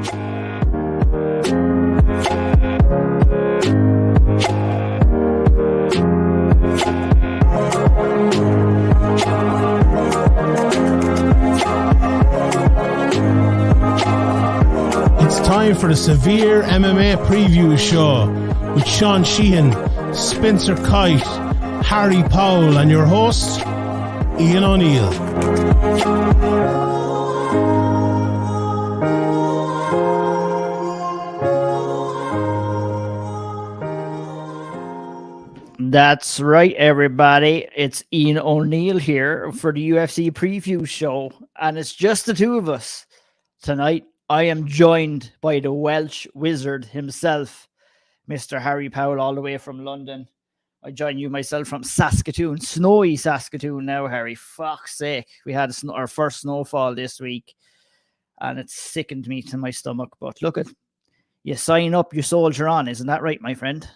It's time for the Severe MMA Preview Show with Sean Sheehan, Spencer Kite, Harry Powell, and your host, Ian O'Neill. That's right, everybody. It's Ian O'Neill here for the UFC Preview Show, and it's just the two of us. Tonight, I am joined by the Welsh wizard himself, Mr. Harry Powell, all the way from London. I join you myself from Saskatoon, snowy Saskatoon now, Harry. Fuck's sake. We had our first snowfall this week, and it sickened me to my stomach. But look, you sign up, you soldier on. Isn't that right, my friend?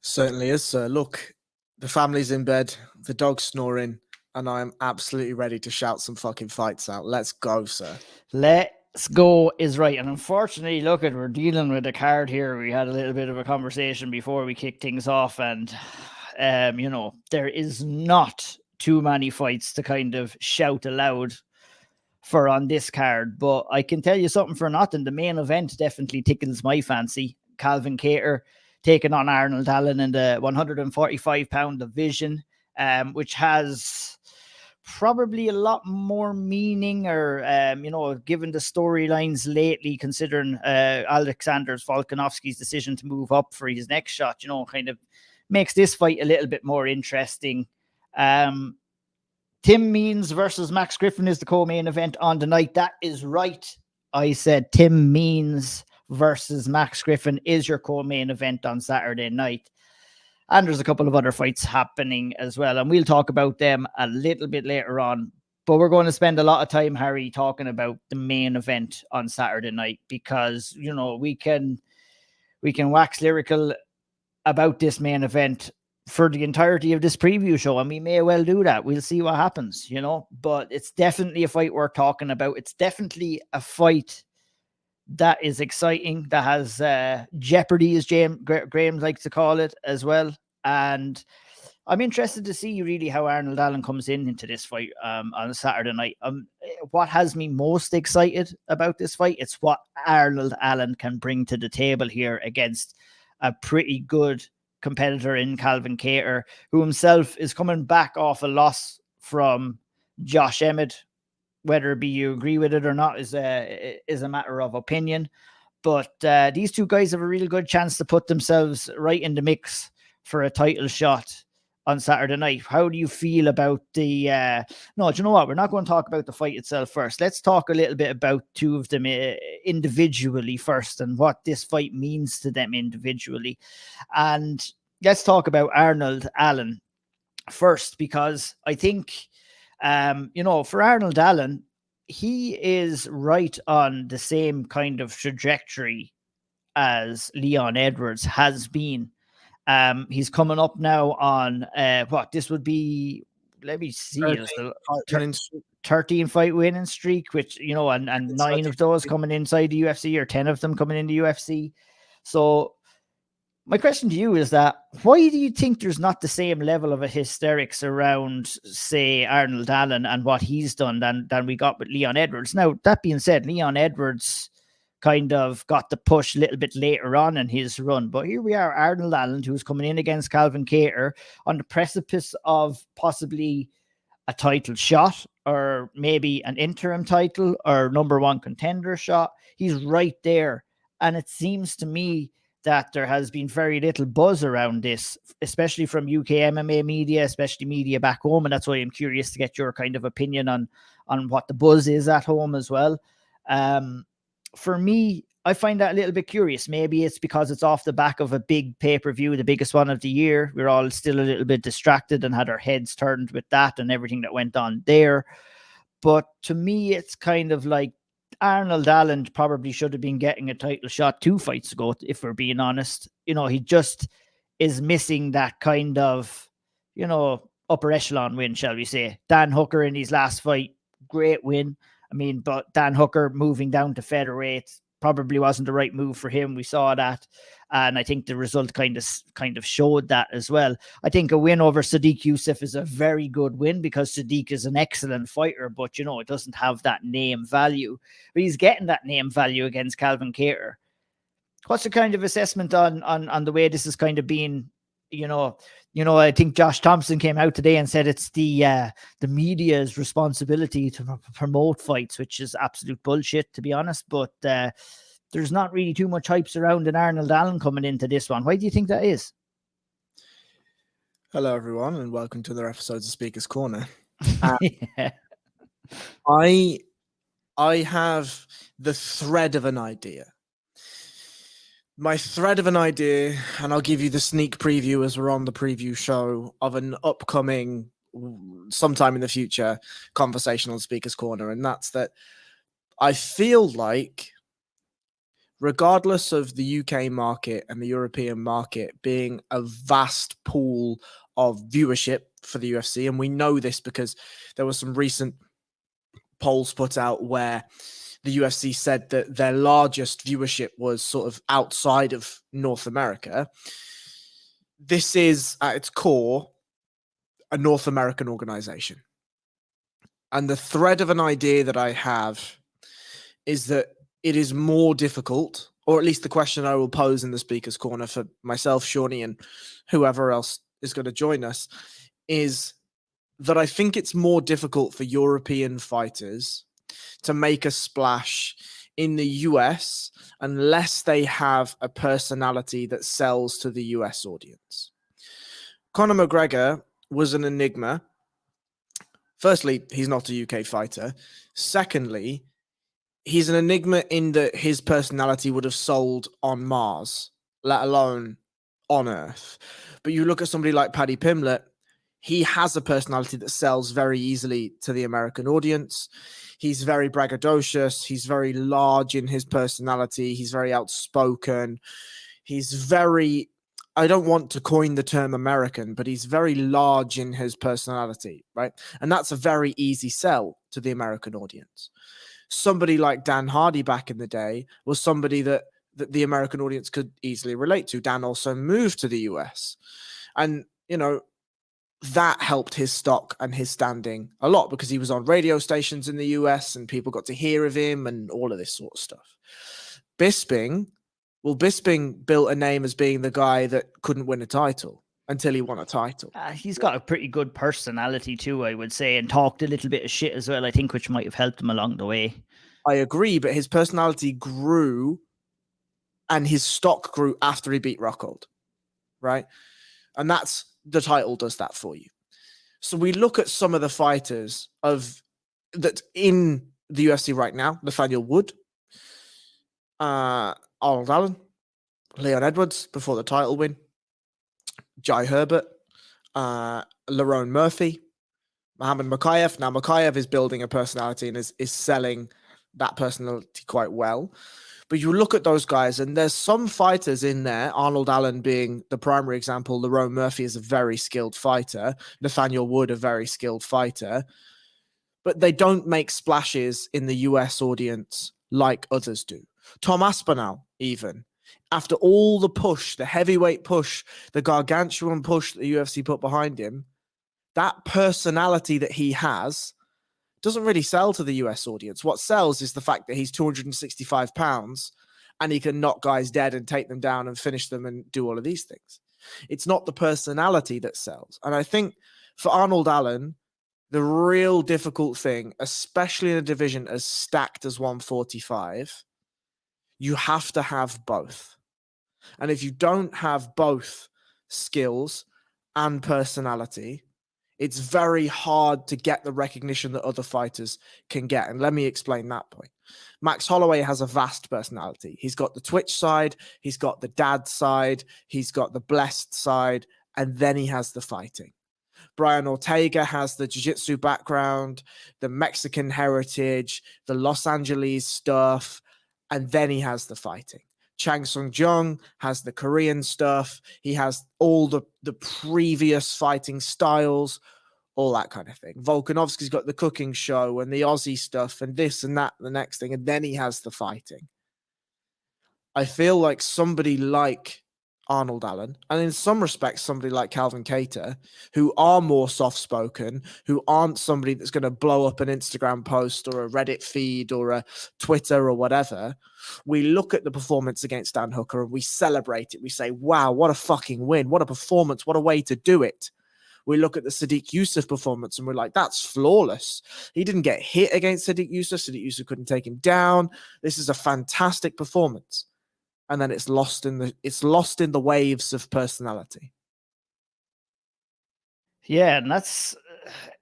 Certainly is, sir. Look, the family's in bed, the dog's snoring, and I'm absolutely ready to shout some fucking fights out. Let's go, sir. Let's go is right. And unfortunately, look, we're dealing with a card here. We had a little bit of a conversation before we kicked things off, and there is not too many fights to kind of shout aloud for on this card. But I can tell you something for nothing. The main event definitely tickles my fancy. Calvin Kattar taking on Arnold Allen in the 145-pound division, which has probably a lot more meaning, or given the storylines lately, considering Alexander Volkanovski's decision to move up for his next shot, kind of makes this fight a little bit more interesting. Tim Means versus Max Griffin is the co-main event on the night. That is right. I said Tim Means versus Max Griffin is your co-main event on Saturday night. And there's a couple of other fights happening as well, and we'll talk about them a little bit later on. But we're going to spend a lot of time, Harry, talking about the main event on Saturday night, because, we can wax lyrical about this main event for the entirety of this preview show, and we may well do that. We'll see what happens, but it's definitely a fight worth talking about. It's definitely a fight that is exciting, that has jeopardy, as Graham likes to call it, as well. And I'm interested to see really how Arnold Allen comes into this fight on Saturday night. What has me most excited about this fight, it's what Arnold Allen can bring to the table here against a pretty good competitor in Calvin Kattar, who himself is coming back off a loss from Josh Emmett. Whether it be you agree with it or not is a matter of opinion. But these two guys have a really good chance to put themselves right in the mix for a title shot on Saturday night. How do you feel about the... No, do you know what? We're not going to talk about the fight itself first. Let's talk a little bit about two of them individually first, and what this fight means to them individually. And let's talk about Arnold Allen first, because I think... for Arnold Allen, he is right on the same kind of trajectory as Leon Edwards has been. He's coming up now on this would be, let me see, 13 fight winning streak, which, and 9 of those coming inside the UFC, or 10 of them coming in the UFC. So my question to you is that, why do you think there's not the same level of a hysterics around, say, Arnold Allen and what he's done than we got with Leon Edwards? Now, that being said, Leon Edwards kind of got the push a little bit later on in his run. But here we are, Arnold Allen, who's coming in against Calvin Kattar on the precipice of possibly a title shot, or maybe an interim title, or number one contender shot. He's right there. And it seems to me that there has been very little buzz around this, especially from UK MMA media, especially media back home. And that's why I'm curious to get your kind of opinion on what the buzz is at home as well. For me, I find that a little bit curious. Maybe it's because it's off the back of a big pay-per-view, the biggest one of the year. We're all still a little bit distracted and had our heads turned with that and everything that went on there. But to me, it's kind of like Arnold Allen probably should have been getting a title shot 2 fights ago, if we're being honest. He just is missing that kind of, upper echelon win, shall we say. Dan Hooker in his last fight, great win. I mean, but Dan Hooker moving down to featherweight, probably wasn't the right move for him. We saw that. And I think the result kind of showed that as well. I think a win over Sadiq Youssef is a very good win because Sadiq is an excellent fighter, but, you know, it doesn't have that name value. But he's getting that name value against Calvin Kattar. What's the kind of assessment on the way this is kind of being, you know, I think Josh Thompson came out today and said it's the media's responsibility to promote fights, which is absolute bullshit, to be honest. But there's not really too much hype surrounding Arnold Allen coming into this one. Why do you think that is? Hello, everyone, and welcome to another episode of Speaker's Corner. Yeah. I have the thread of an idea. My thread of an idea, and I'll give you the sneak preview as we're on the preview show of an upcoming, sometime in the future, conversation on Speaker's Corner, and that's that I feel like, regardless of the UK market and the European market being a vast pool of viewership for the UFC, and we know this because there were some recent polls put out where the UFC said that their largest viewership was sort of outside of North America. This is, at its core, a North American organization. And the thread of an idea that I have is that it is more difficult, or at least the question I will pose in the Speaker's Corner for myself, Shawnee, and whoever else is going to join us, is that I think it's more difficult for European fighters to make a splash in the US unless they have a personality that sells to the US audience. Conor McGregor was an enigma. Firstly, he's not a UK fighter. Secondly, he's an enigma in that his personality would have sold on Mars, let alone on Earth. But you look at somebody like Paddy Pimblett, he has a personality that sells very easily to the American audience. He's very braggadocious. He's very large in his personality. He's very outspoken. He's very, I don't want to coin the term American, but he's very large in his personality, right? And that's a very easy sell to the American audience. Somebody like Dan Hardy back in the day was somebody that the American audience could easily relate to. Dan also moved to the US. And, you know, that helped his stock and his standing a lot because he was on radio stations in the US and people got to hear of him and all of this sort of stuff. Bisping built a name as being the guy that couldn't win a title until he won a title. He's got a pretty good personality too, I would say, and talked a little bit of shit as well, I think, which might have helped him along the way. I agree, but his personality grew and his stock grew after he beat Rockhold, right? And that's, the title does that for you. So we look at some of the fighters that in the UFC right now: Nathaniel Wood, Arnold Allen, Leon Edwards before the title win, Jai Herbert, Lerone Murphy, Muhammad Mokaev. Now Mokaev is building a personality and is selling that personality quite well. But you look at those guys, and there's some fighters in there, Arnold Allen being the primary example. Lerone Murphy is a very skilled fighter. Nathaniel Wood, a very skilled fighter. But they don't make splashes in the US audience like others do. Tom Aspinall, even. After all the push, the heavyweight push, the gargantuan push that the UFC put behind him, that personality that he has doesn't really sell to the US audience. What sells is the fact that he's 265 pounds and he can knock guys dead and take them down and finish them and do all of these things. It's not the personality that sells. And I think for Arnold Allen, the real difficult thing, especially in a division as stacked as 145, you have to have both. And if you don't have both skills and personality, it's very hard to get the recognition that other fighters can get. And let me explain that point. Max Holloway has a vast personality. He's got the Twitch side, he's got the dad side, he's got the blessed side, and then he has the fighting. Brian Ortega has the jiu-jitsu background, the Mexican heritage, the Los Angeles stuff, and then he has the fighting. Chang Sung Jung has the Korean stuff. He has all the previous fighting styles, all that kind of thing. Volkanovski's got the cooking show and the Aussie stuff and this and that, and the next thing, and then he has the fighting. I feel like somebody like Arnold Allen, and in some respects, somebody like Calvin Kattar, who are more soft-spoken, who aren't somebody that's going to blow up an Instagram post or a Reddit feed or a Twitter or whatever, we look at the performance against Dan Hooker and we celebrate it. We say, wow, what a fucking win. What a performance. What a way to do it. We look at the Sadiq Youssef performance and we're like, that's flawless. He didn't get hit against Sadiq Youssef. Sadiq Youssef couldn't take him down. This is a fantastic performance. And then it's lost in the waves of personality. Yeah, and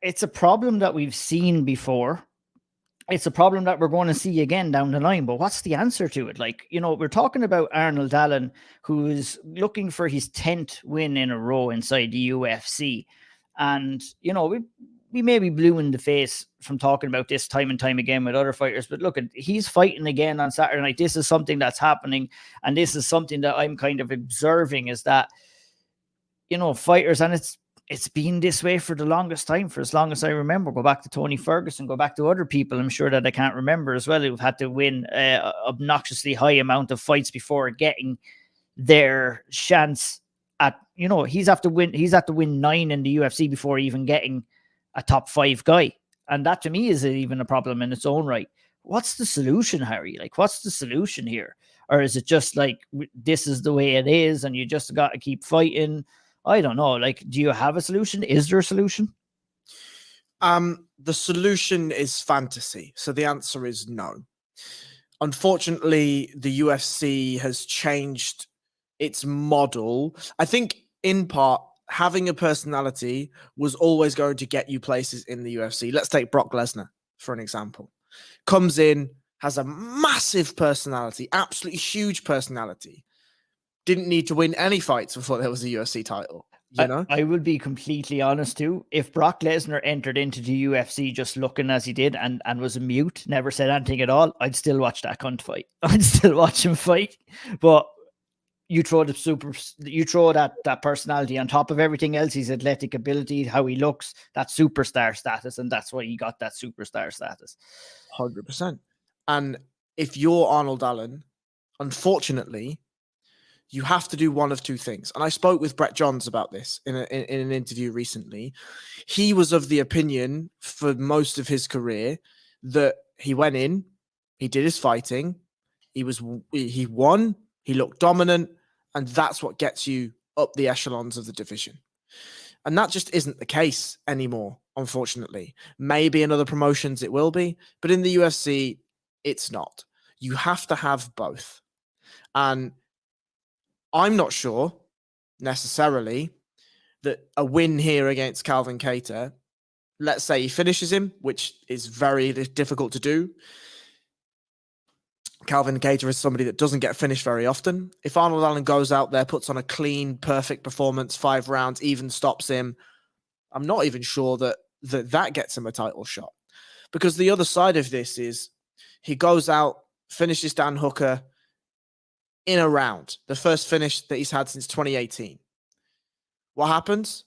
it's a problem that we've seen before. It's a problem that we're going to see again down the line. But what's the answer to it? Like, you know, we're talking about Arnold Allen, who is looking for his 10th win in a row inside the UFC. And, you know, we may be blue in the face from talking about this time and time again with other fighters, but look, he's fighting again on Saturday night. This is something that's happening. And this is something that I'm kind of observing, is that, you know, fighters, and it's been this way for the longest time, for as long as I remember. Go back to Tony Ferguson, go back to other people, I'm sure that I can't remember as well, who've had to win an obnoxiously high amount of fights before getting their chance at, you know, he's had to win 9 in the UFC before even getting a top 5 guy. And that to me is even a problem in its own right. What's the solution, Harry? Like, what's the solution here? Or is it just like, this is the way it is and you just got to keep fighting? I don't know. Like, do you have a solution? Is there a solution? The solution is fantasy. So the answer is no. Unfortunately, the UFC has changed its model. I think in part, having a personality was always going to get you places in the UFC. Let's take Brock Lesnar for an example. Comes in, has a massive personality, absolutely huge personality. Didn't need to win any fights before there was a UFC title. You know, I will be completely honest too. If Brock Lesnar entered into the UFC just looking as he did and was a mute, never said anything at all, I'd still watch that cunt fight. I'd still watch him fight. But you throw that personality on top of everything else, his athletic ability, how he looks, that superstar status, and that's why he got that superstar status. 100%. And if you're Arnold Allen, unfortunately, you have to do one of two things. And I spoke with Brett Johns about this in an interview recently. He was of the opinion for most of his career that he went in, he did his fighting, he won, he looked dominant, and that's what gets you up the echelons of the division. And that just isn't the case anymore, unfortunately. Maybe in other promotions it will be, but in the UFC, it's not. You have to have both. And I'm not sure necessarily that a win here against Calvin Kattar, let's say he finishes him, which is very difficult to do. Calvin Kattar is somebody that doesn't get finished very often. If Arnold Allen goes out there, puts on a clean, perfect performance, 5 rounds, even stops him, I'm not even sure that gets him a title shot. Because the other side of this is he goes out, finishes Dan Hooker in a round, the first finish that he's had since 2018. What happens?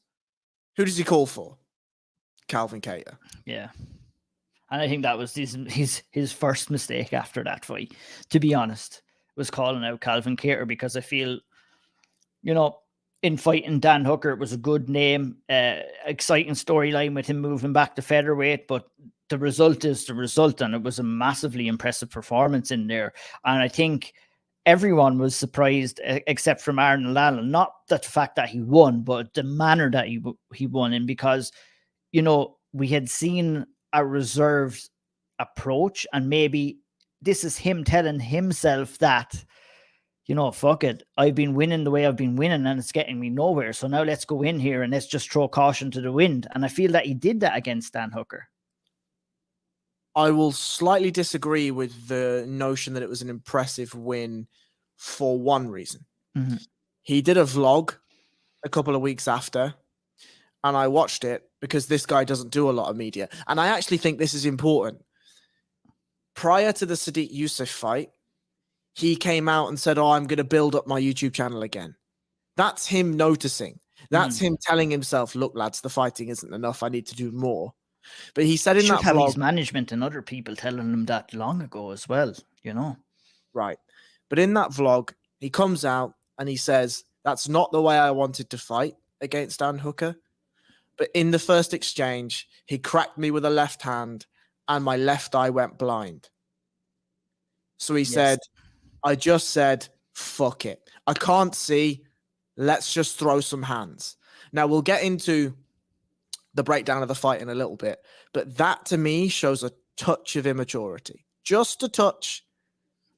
Who does he call for? Calvin Kattar. Yeah. And I think that was his first mistake after that fight, to be honest, was calling out Calvin Kattar, because I feel, you know, in fighting Dan Hooker, it was a good name, exciting storyline with him moving back to featherweight, but the result is the result, and it was a massively impressive performance in there. And I think everyone was surprised, except from Arnold Allen, not the fact that he won, but the manner that he won in, because, you know, we had seen a reserved approach, and maybe this is him telling himself that, you know, fuck it, I've been winning the way I've been winning and it's getting me nowhere, so now let's go in here and let's just throw caution to the wind. And I feel that he did that against Dan Hooker. I will slightly disagree with the notion that it was an impressive win for one reason. Mm-hmm. He did a vlog a couple of weeks after, and I watched it because this guy doesn't do a lot of media. And I actually think this is important. Prior to the Sadiq Youssef fight, he came out and said, I'm going to build up my YouTube channel again. That's him noticing. That's him telling himself, look, lads, the fighting isn't enough. I need to do more. But he said in that have vlog, his management and other people telling him that long ago as well, you know. Right. But in that vlog, he comes out and he says, that's not the way I wanted to fight against Dan Hooker. But in the first exchange, he cracked me with a left hand and my left eye went blind. So he said, I just said, fuck it. I can't see. Let's just throw some hands. Now, we'll get into the breakdown of the fight in a little bit, but that to me shows a touch of immaturity. Just a touch.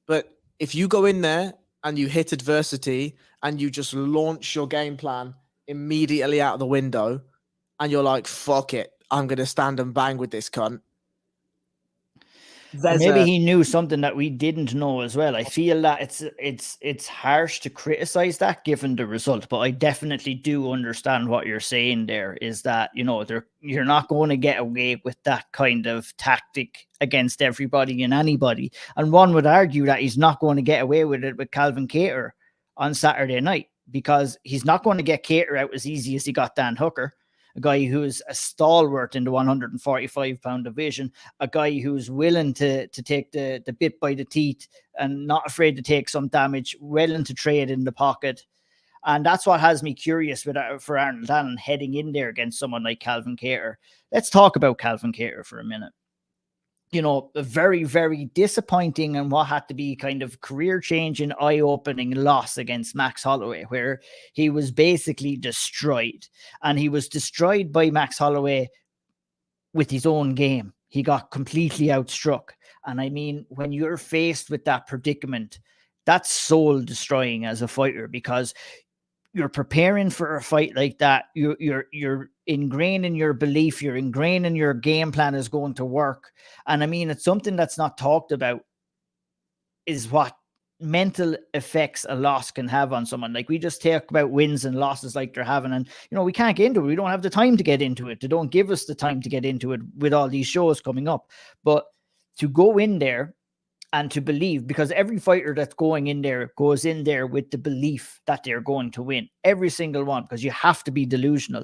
But if you go in there and you hit adversity and you just launch your game plan immediately out of the window and you're like, fuck it, I'm going to stand and bang with this cunt. Maybe he knew something that we didn't know as well. I feel that it's harsh to criticize that given the result, but I definitely do understand what you're saying there is that, you know, you're not going to get away with that kind of tactic against everybody and anybody. And one would argue that he's not going to get away with it with Calvin Kattar on Saturday night, because he's not going to get Kattar out as easy as he got Dan Hooker, a guy who is a stalwart in the 145-pound division, a guy who's willing to take the bit by the teeth and not afraid to take some damage, willing to trade in the pocket. And that's what has me curious for Arnold Allen heading in there against someone like Calvin Kattar. Let's talk about Calvin Kattar for a minute. You know, a very, very disappointing and what had to be kind of career-changing, eye-opening loss against Max Holloway, where he was basically destroyed. And he was destroyed by Max Holloway with his own game. He got completely outstruck. And I mean, when you're faced with that predicament, that's soul-destroying as a fighter, because you're preparing for a fight like that. You're ingraining your belief. You're ingraining your game plan is going to work. And I mean, it's something that's not talked about is what mental effects a loss can have on someone. Like, we just talk about wins and losses like they're having, and, you know, we can't get into it. We don't have the time to get into it. They don't give us the time to get into it with all these shows coming up. But to go in there and to believe, because every fighter that's going in there goes in there with the belief that they're going to win. Every single one, because you have to be delusional.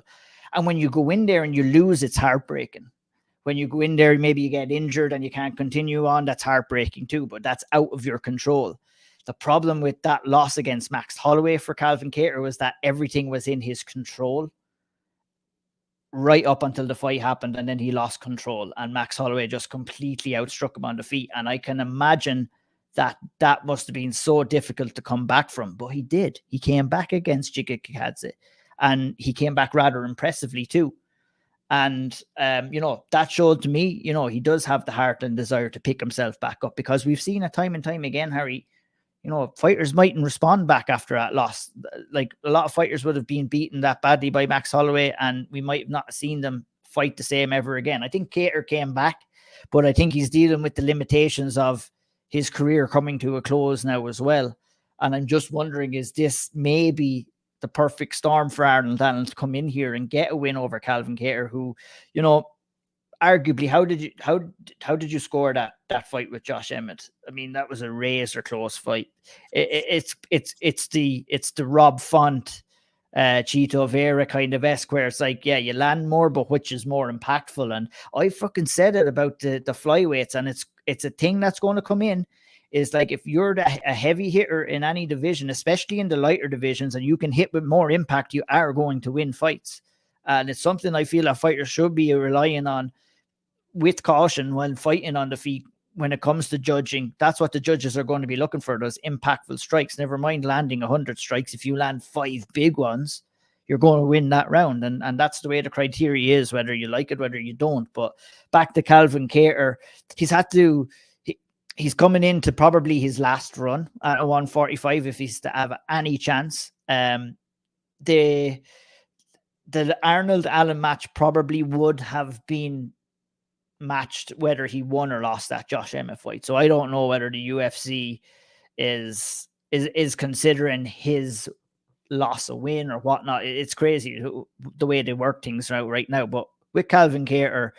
And when you go in there and you lose, it's heartbreaking. When you go in there, maybe you get injured and you can't continue on, that's heartbreaking too, but that's out of your control. The problem with that loss against Max Holloway for Calvin Kattar was that everything was in his control right up until the fight happened, and then he lost control and Max Holloway just completely outstruck him on the feet. And I can imagine that must have been so difficult to come back from, but he did. He came back against Giga Chikadze, and he came back rather impressively too. And, you know, that showed to me, you know, he does have the heart and desire to pick himself back up, because we've seen it time and time again, Harry. You know, fighters mightn't respond back after that loss. Like, a lot of fighters would have been beaten that badly by Max Holloway, and we might have not seen them fight the same ever again. I think Kattar came back, but I think he's dealing with the limitations of his career coming to a close now as well. And I'm just wondering, is this maybe the perfect storm for Arnold Allen to come in here and get a win over Calvin Kattar, who, you know, arguably, how did you score that fight with Josh Emmett? I mean, that was a razor close fight. It's the Rob Font, Chito Vera kind of esque, where it's like, yeah, you land more, but which is more impactful? And I fucking said it about the flyweights, and it's a thing that's going to come in. Is like, if you're a heavy hitter in any division, especially in the lighter divisions, and you can hit with more impact, you are going to win fights. And it's something I feel a fighter should be relying on with caution when fighting on the feet. When it comes to judging, that's what the judges are going to be looking for, those impactful strikes. Never mind landing 100 strikes. If you land 5 big ones, you're going to win that round. And that's the way the criteria is, whether you like it, whether you don't. But back to Calvin Kattar, he's coming into probably his last run at a 145 if he's to have any chance. The Arnold Allen match probably would have been matched whether he won or lost that Josh Emmett fight. So I don't know whether the UFC is considering his loss a win or whatnot. It's crazy the way they work things out right now. But with Calvin Kattar,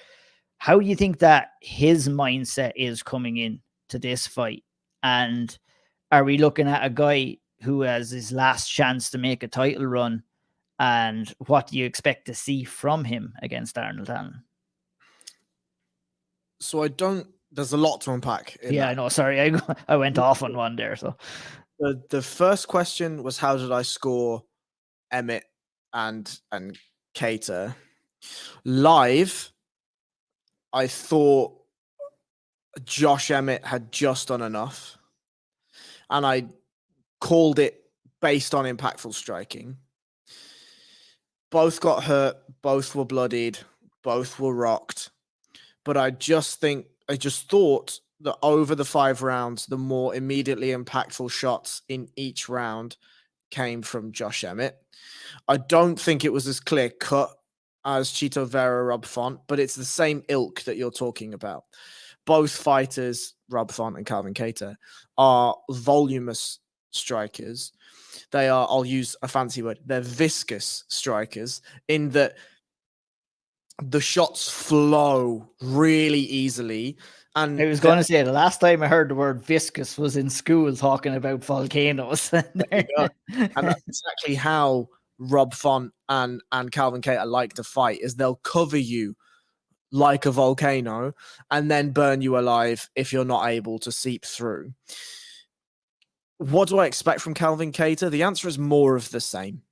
how do you think that his mindset is coming in to this fight? And are we looking at a guy who has his last chance to make a title run? And what do you expect to see from him against Arnold Allen? So there's a lot to unpack. Yeah, I know. Sorry, I went off on one there. So The first question was, how did I score Emmett and Cater? Live, I thought Josh Emmett had just done enough, and I called it based on impactful striking. Both got hurt, both were bloodied, both were rocked. But I just thought that over the 5 rounds, the more immediately impactful shots in each round came from Josh Emmett. I don't think it was as clear cut as Chito Vera, Rob Font, but it's the same ilk that you're talking about. Both fighters, Rob Font and Calvin Kattar, are voluminous strikers. They are, I'll use a fancy word, they're viscous strikers in that the shots flow really easily. And I was going to say, the last time I heard the word viscous was in school talking about volcanoes. And that's exactly how Rob Font and Calvin Kattar like to fight, is they'll cover you like a volcano and then burn you alive if you're not able to seep through. What do I expect from Calvin Kattar? The answer is more of the same.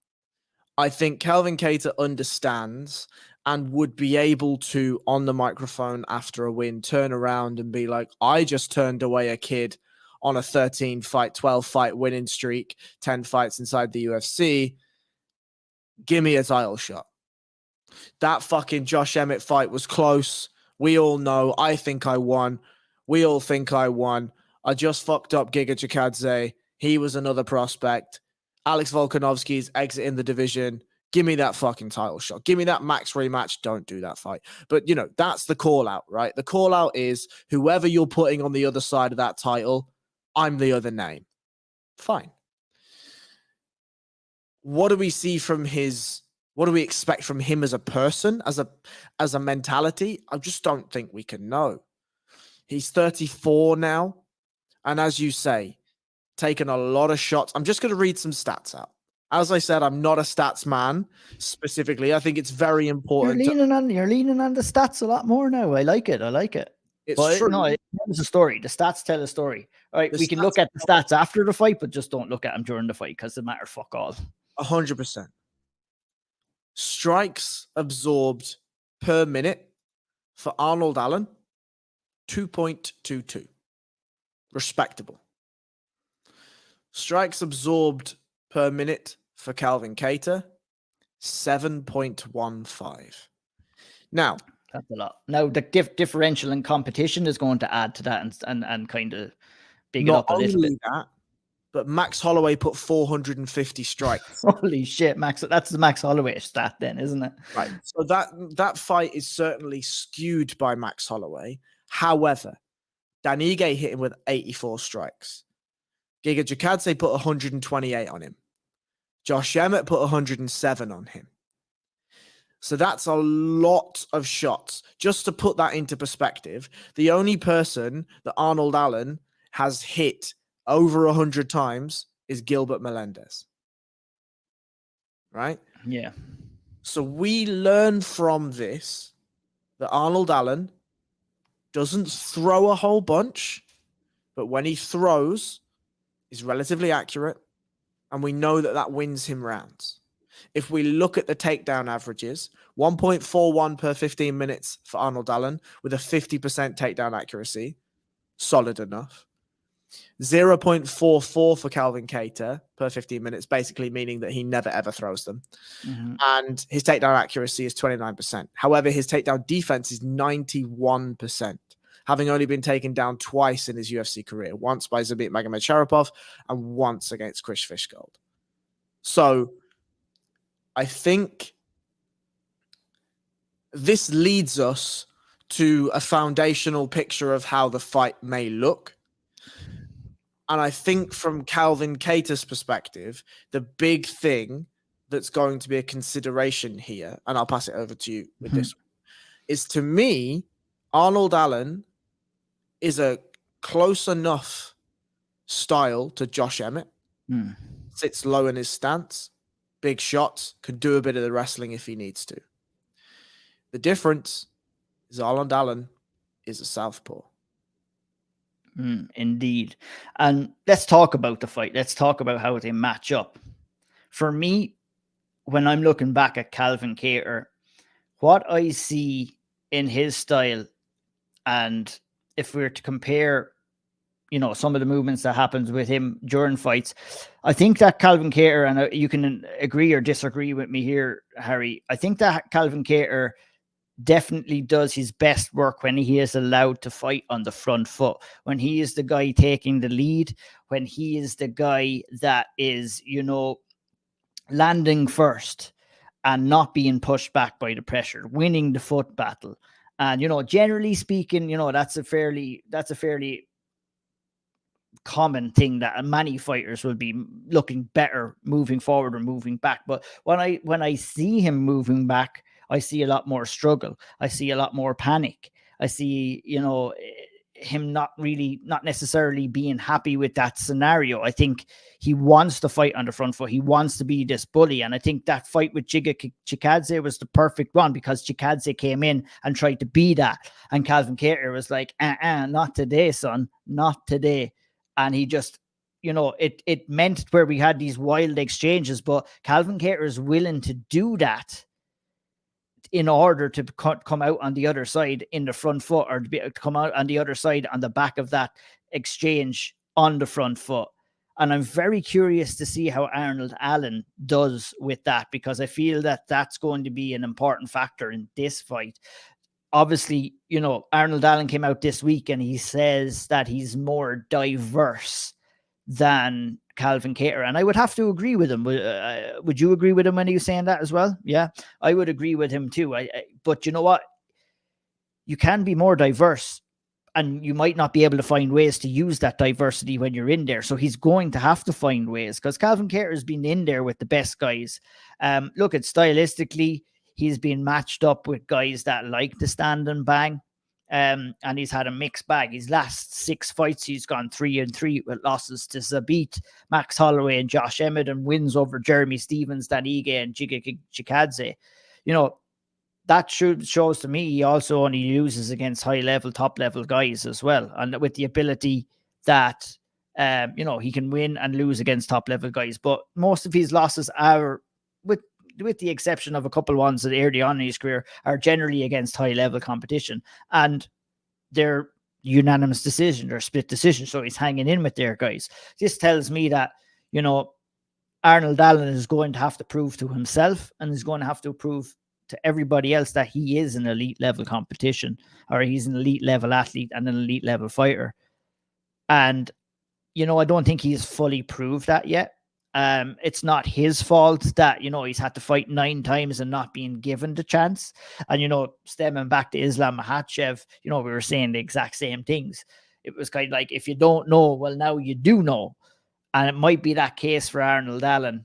I think Calvin Kattar understands and would be able to, on the microphone after a win, turn around and be like, I just turned away a kid on a 13-fight, 12-fight winning streak, 10 fights inside the UFC. Give me a title shot. That fucking Josh Emmett fight was close. We all know. I think I won. We all think I won. I just fucked up Giga Chikadze. He was another prospect. Alex Volkanovski's exiting the division. Give me that fucking title shot. Give me that Max rematch. Don't do that fight. But, you know, that's the call out, right? The call out is whoever you're putting on the other side of that title, I'm the other name. Fine. What do we see from his... What do we expect from him as a person, as a mentality? I just don't think we can know. He's 34 now. And as you say, taken a lot of shots. I'm just going to read some stats out. As I said, I'm not a stats man specifically. I think it's very important. You're leaning on the stats a lot more now. I like it. It's true. No, it tells a story. The stats tell a story. All right, The we can stats look at the stats after the fight, but just don't look at them during the fight because they matter fuck all. 100%. Strikes absorbed per minute for Arnold Allen, 2.22. Respectable. Strikes absorbed per minute for Calvin Kattar, 7.15. Now, that's a lot. Now the differential in competition is going to add to that and kind of big it up a little bit. That, but Max Holloway put 450 strikes. Holy shit, Max! That's the Max Holloway stat, then, isn't it? Right. So that fight is certainly skewed by Max Holloway. However, Dan Ige hit him with 84 strikes. Giga Chikadze put 128 on him. Josh Emmett put 107 on him. So that's a lot of shots. Just to put that into perspective, the only person that Arnold Allen has hit over 100 times is Gilbert Melendez. Right? Yeah. So we learn from this that Arnold Allen doesn't throw a whole bunch, but when he throws, he's relatively accurate, and we know that wins him rounds. If we look at the takedown averages, 1.41 per 15 minutes for Arnold Allen with a 50% takedown accuracy, solid enough. 0.44 for Calvin Kattar per 15 minutes, basically meaning that he never ever throws them. Mm-hmm. And his takedown accuracy is 29%. However, his takedown defense is 91%, having only been taken down twice in his UFC career, once by Zabit Magomedsharipov and once against Chris Fishgold. So I think this leads us to a foundational picture of how the fight may look. And I think from Calvin Kattar's perspective, the big thing that's going to be a consideration here, and I'll pass it over to you with this one, is to me, Arnold Allen is a close enough style to Josh Emmett. Sits low in his stance, big shots, can do a bit of the wrestling if he needs to. The difference is Arnold Allen is a southpaw. Indeed. And let's talk about the fight. Let's talk about how they match up. For me, when I'm looking back at Calvin Kattar, what I see in his style, and if we were to compare, some of the movements that happens with him during fights, I think that Calvin Kattar, and you can agree or disagree with me here, Harry, I think that Calvin Kattar definitely does his best work when he is allowed to fight on the front foot, when he is the guy taking the lead, when he is the guy that is, landing first and not being pushed back by the pressure, winning the foot battle. And, generally speaking, that's a fairly common thing that many fighters will be looking better moving forward or moving back. But when I see him moving back, I see a lot more struggle. I see a lot more panic. I see, him not necessarily being happy with that scenario. I think he wants to fight on the front foot. He wants to be this bully. And I think that fight with Giga Chikadze was the perfect one, because Chikadze came in and tried to be that. And Calvin Kattar was like, not today, son, not today. And he just, it meant where we had these wild exchanges, but Calvin Kattar is willing to do that in order to come out on the other side in the front foot, or to come out on the other side on the back of that exchange on the front foot. And I'm very curious to see how Arnold Allen does with that, because I feel that that's going to be an important factor in this fight. Obviously, Arnold Allen came out this week and he says that he's more diverse than Calvin Kattar. And I would have to agree with him. Would you agree with him when he was saying that as well? Yeah, I would agree with him too. But you know what? You can be more diverse, and you might not be able to find ways to use that diversity when you're in there. So he's going to have to find ways, because Calvin Kattar has been in there with the best guys. Look at stylistically, he's been matched up with guys that like to stand and bang. And he's had a mixed bag. His last 6 fights, he's gone 3-3 with losses to Zabit, Max Holloway, and Josh Emmett, and wins over Jeremy Stevens, Dan Ige, and Giga Chikadze. That shows to me he also only loses against high-level, top-level guys as well. And with the ability that, he can win and lose against top-level guys. But most of his losses are, with the exception of a couple ones that early on in his career, are generally against high-level competition. And they're unanimous decision, they're split decision. So he's hanging in with their guys. This tells me that, Arnold Allen is going to have to prove to himself, and is going to have to prove to everybody else that he is an elite level competition, or he's an elite level athlete and an elite level fighter. And, I don't think he's fully proved that yet. It's not his fault that, he's had to fight 9 times and not being given the chance. And, stemming back to Islam Makhachev, we were saying the exact same things. It was kind of like, if you don't know, well, now you do know. And it might be that case for Arnold Allen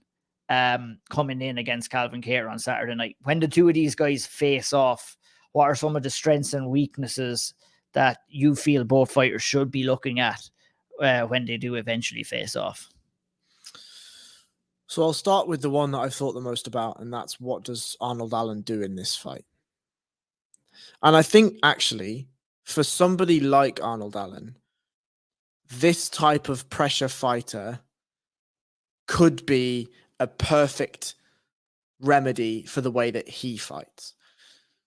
coming in against Calvin Kattar on Saturday night. When the two of these guys face off, what are some of the strengths and weaknesses that you feel both fighters should be looking at when they do eventually face off? So I'll start with the one that I've thought the most about, and that's, what does Arnold Allen do in this fight? And I think, actually, for somebody like Arnold Allen, this type of pressure fighter could be a perfect remedy for the way that he fights.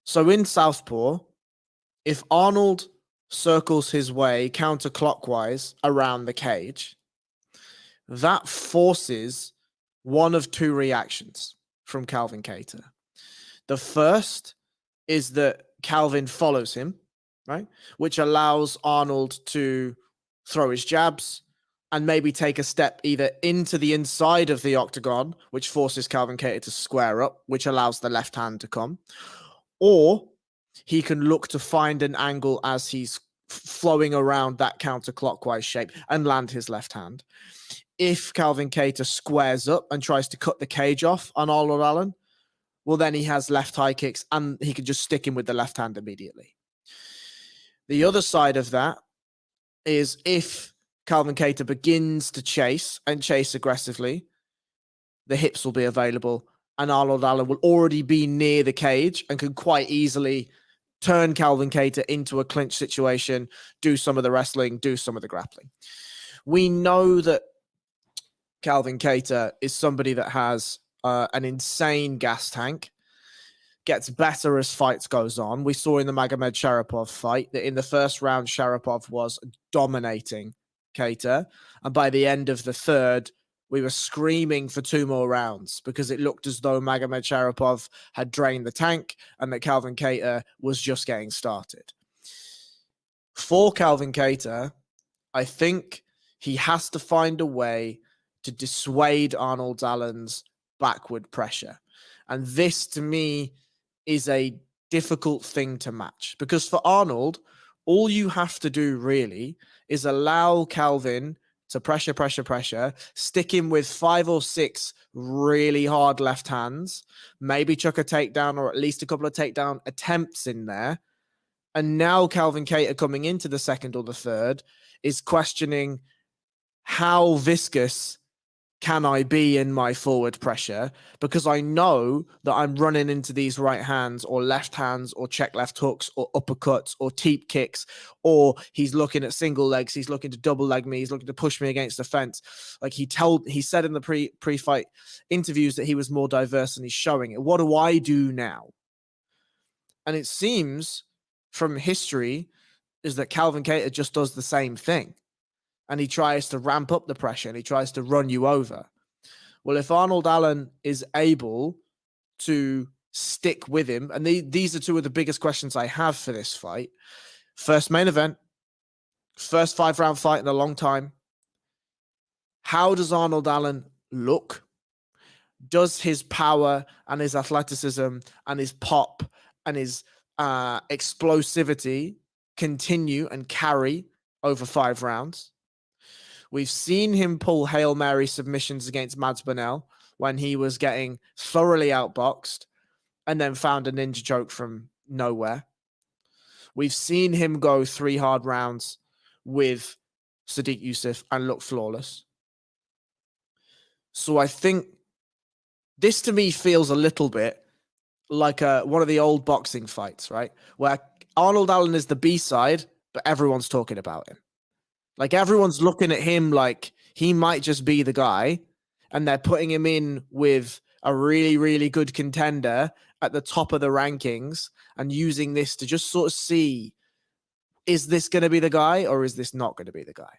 So in Southpaw, if Arnold circles his way counterclockwise around the cage, that forces one of 2 reactions from Calvin Kattar. The first is that Calvin follows him, right? Which allows Arnold to throw his jabs and maybe take a step either into the inside of the octagon, which forces Calvin Kattar to square up, which allows the left hand to come. Or he can look to find an angle as he's flowing around that counterclockwise shape and land his left hand. If Calvin Kattar squares up and tries to cut the cage off on Arnold Allen, well, then he has left high kicks and he can just stick him with the left hand immediately. The other side of that is, if Calvin Kattar begins to chase aggressively, the hips will be available, and Arnold Allen will already be near the cage and can quite easily turn Calvin Kattar into a clinch situation, do some of the wrestling, do some of the grappling. We know that Calvin Kattar is somebody that has an insane gas tank, gets better as fights goes on. We saw in the Magomed Sharapov fight that in the first round, Sharapov was dominating Kattar. And by the end of the third, we were screaming for 2 more rounds because it looked as though Magomed Sharapov had drained the tank and that Calvin Kattar was just getting started. For Calvin Kattar, I think he has to find a way to dissuade Arnold Allen's backward pressure. And this, to me, is a difficult thing to match because for Arnold, all you have to do really is allow Calvin to pressure, stick him with 5 or 6 really hard left hands, maybe chuck a takedown or at least a couple of takedown attempts in there. And now Calvin Kattar coming into the second or the third is questioning how viscous can I be in my forward pressure, because I know that I'm running into these right hands or left hands or check left hooks or uppercuts or teep kicks, or he's looking at single legs, he's looking to double leg me, he's looking to push me against the fence. Like he said in the pre-fight interviews that he was more diverse and he's showing it. What do I do now? And it seems from history is that Calvin Kattar just does the same thing. And he tries to ramp up the pressure and he tries to run you over. Well, if Arnold Allen is able to stick with him, and these are 2 of the biggest questions I have for this fight. First main event, first 5-round fight in a long time. How does Arnold Allen look? Does his power and his athleticism and his pop and his explosivity continue and carry over 5 rounds? We've seen him pull Hail Mary submissions against Mads Burnell when he was getting thoroughly outboxed and then found a ninja choke from nowhere. We've seen him go 3 hard rounds with Sadiq Youssef and look flawless. So I think this to me feels a little bit like one of the old boxing fights, right? Where Arnold Allen is the B-side, but everyone's talking about him. Like everyone's looking at him like he might just be the guy, and they're putting him in with a really, really good contender at the top of the rankings and using this to just sort of see, is this going to be the guy or is this not going to be the guy?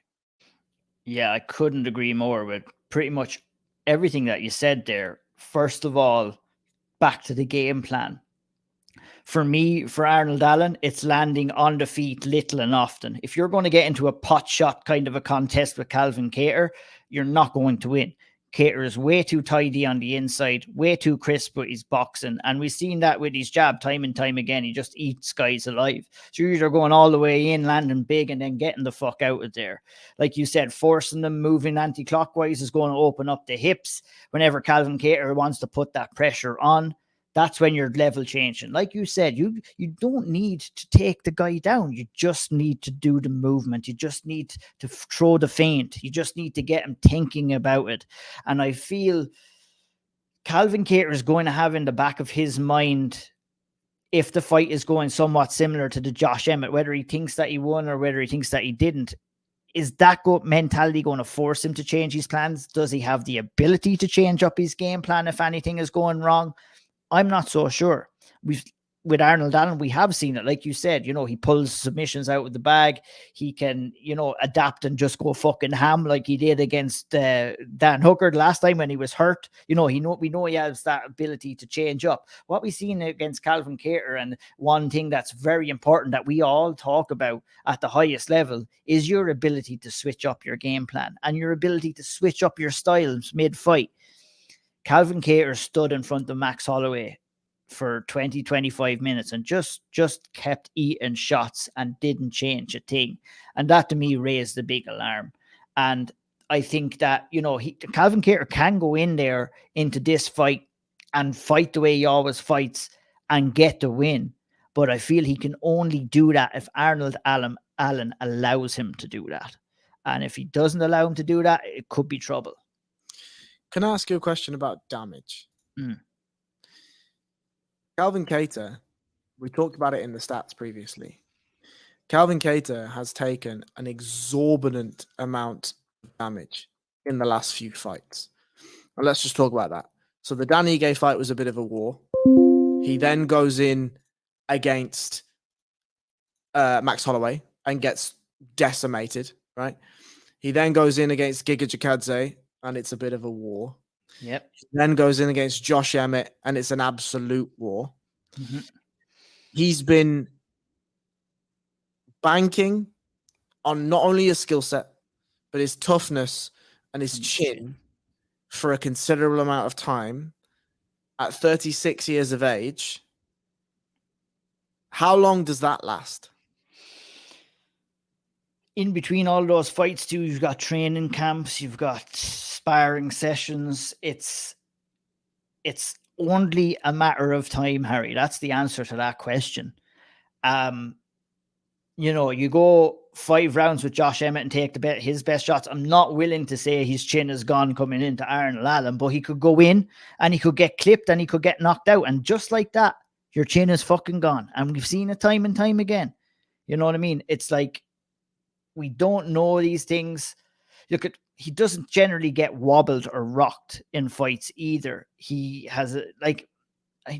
Yeah, I couldn't agree more with pretty much everything that you said there. First of all, back to the game plan. For me, for Arnold Allen, it's landing on the feet little and often. If you're going to get into a pot shot kind of a contest with Calvin Kattar, you're not going to win. Kattar is way too tidy on the inside, way too crisp with his boxing. And we've seen that with his jab time and time again. He just eats guys alive. So you're either going all the way in, landing big, and then getting the fuck out of there. Like you said, forcing them moving anti-clockwise is going to open up the hips. Whenever Calvin Kattar wants to put that pressure on, that's when you're level changing. Like you said, you don't need to take the guy down. You just need to do the movement. You just need to throw the feint. You just need to get him thinking about it. And I feel Calvin Kattar is going to have in the back of his mind, if the fight is going somewhat similar to the Josh Emmett, whether he thinks that he won or whether he thinks that he didn't, is that mentality going to force him to change his plans? Does he have the ability to change up his game plan if anything is going wrong? I'm not so sure. With Arnold Allen, we have seen it. Like you said, he pulls submissions out of the bag. He can, adapt and just go fucking ham like he did against Dan Hooker last time when he was hurt. We know he has that ability to change up. What we've seen against Calvin Kattar, and one thing that's very important that we all talk about at the highest level, is your ability to switch up your game plan and your ability to switch up your styles mid-fight. Calvin Kattar stood in front of Max Holloway for 20-25 minutes and just kept eating shots and didn't change a thing. And that to me raised the big alarm. And I think that, Calvin Kattar can go in there into this fight and fight the way he always fights and get the win. But I feel he can only do that if Arnold Allen allows him to do that. And if he doesn't allow him to do that, it could be trouble. Can I ask you a question about damage? Calvin Kattar We talked about it in the stats previously. Calvin Kattar has taken an exorbitant amount of damage in the last few fights. And let's just talk about that. So the Dan Ige fight was a bit of a war. He then goes in against Max Holloway and gets decimated, right? He then goes in against Giga Chikadze, and it's a bit of a war. Yep. He then goes in against Josh Emmett, and it's an absolute war. Mm-hmm. He's been banking on not only his skill set, but his toughness and his chin for a considerable amount of time at 36 years of age. How long does that last? In between all those fights too, you've got training camps, you've got sparring sessions. It's only a matter of time, Harry. That's the answer to that question. You go 5 rounds with Josh Emmett and take his best shots. I'm not willing to say his chin is gone coming into Arnold Allen, but he could go in and he could get clipped and he could get knocked out. And just like that, your chin is fucking gone. And we've seen it time and time again. You know what I mean? It's like, we don't know these things. He doesn't generally get wobbled or rocked in fights either. He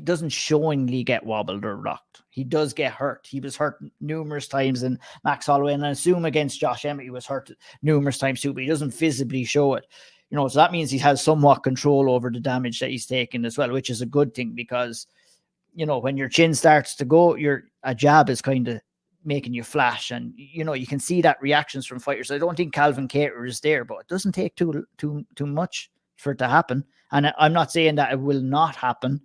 doesn't showingly get wobbled or rocked. He does get hurt. He was hurt numerous times in Max Holloway, and I assume against Josh Emmett he was hurt numerous times too, but he doesn't visibly show it. So that means he has somewhat control over the damage that he's taken as well, which is a good thing, because when your chin starts to go, a jab is kind of making you flash, and you can see that reactions from fighters. I don't think Calvin Kattar is there, but it doesn't take too much for it to happen. And I'm not saying that it will not happen.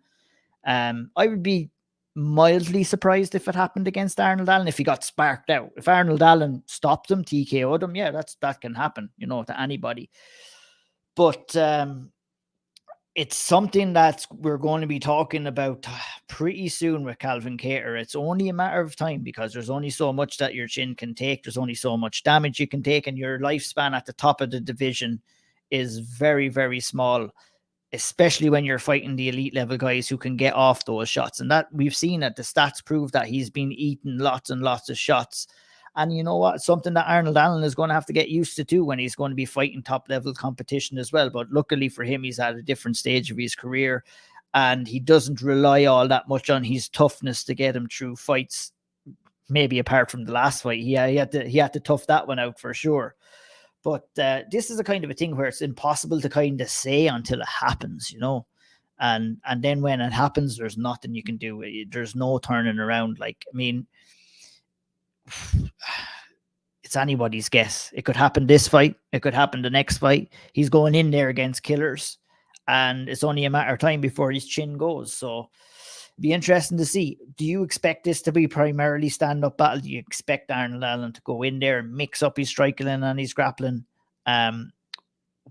I would be mildly surprised if it happened against Arnold Allen, if he got sparked out. If Arnold Allen stopped him, TKO'd him, yeah, that can happen, to anybody. But it's something that we're going to be talking about pretty soon with Calvin Kattar. It's only a matter of time, because there's only so much that your chin can take. There's only so much damage you can take, and your lifespan at the top of the division is very, very small, especially when you're fighting the elite level guys who can get off those shots. And that we've seen that the stats prove that he's been eating lots and lots of shots. And you know what? Something that Arnold Allen is going to have to get used to too, when he's going to be fighting top level competition as well. But luckily for him, he's at a different stage of his career, and he doesn't rely all that much on his toughness to get him through fights. Maybe apart from the last fight, he had to tough that one out for sure. But this is a kind of a thing where it's impossible to kind of say until it happens, and then when it happens, there's nothing you can do. There's no turning around. It's anybody's guess. It could happen this fight. It could happen the next fight. He's going in there against killers, and it's only a matter of time before his chin goes. So be interesting to see. Do you expect this to be primarily stand-up battle? Do you expect Arnold Allen to go in there and mix up his striking and his grappling?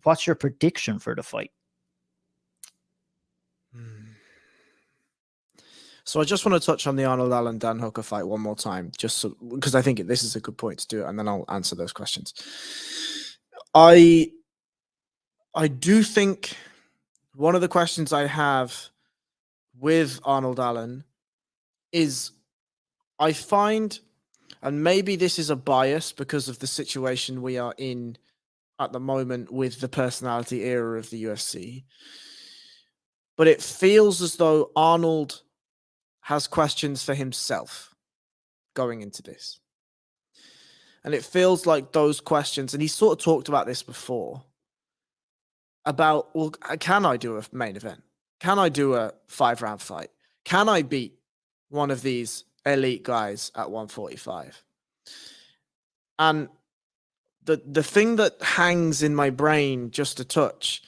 What's your prediction for the fight? So I just want to touch on the Arnold Allen Dan Hooker fight one more time, just because I think this is a good point to do it, and then I'll answer those questions. I do think one of the questions I have with Arnold Allen is, I find, and maybe this is a bias because of the situation we are in at the moment with the personality era of the UFC, but it feels as though Arnold has questions for himself going into this. And it feels like those questions, and he sort of talked about this before, about, well, can I do a main event? Can I do a 5-round fight? Can I beat one of these elite guys at 145? And the thing that hangs in my brain just a touch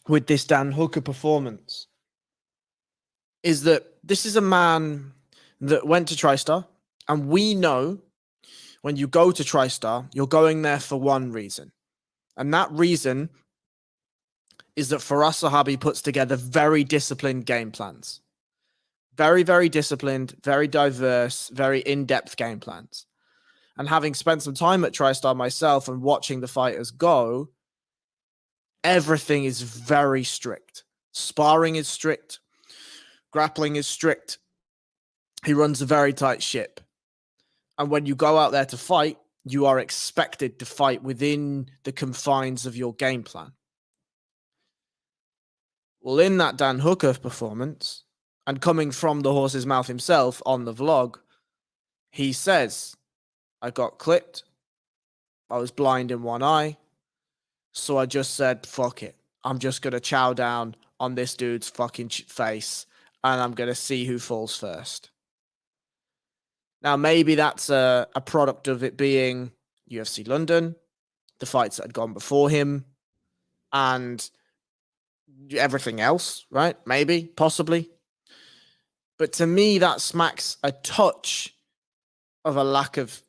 with this Dan Hooker performance is that this is a man that went to TriStar, and we know when you go to TriStar, you're going there for one reason. And that reason is that Firas Zahabi puts together very disciplined game plans. Very, very disciplined, very diverse, very in-depth game plans. And having spent some time at TriStar myself and watching the fighters go, everything is very strict. Sparring is strict. Grappling is strict. He runs a very tight ship. And when you go out there to fight, you are expected to fight within the confines of your game plan. Well, in that Dan Hooker performance, and coming from the horse's mouth himself on the vlog, he says, I got clipped. I was blind in one eye. So I just said, fuck it. I'm just going to chow down on this dude's fucking face, and I'm going to see who falls first. Now, maybe that's a product of it being UFC London, the fights that had gone before him, and everything else, right? Maybe, possibly. But to me, that smacks a touch of a lack of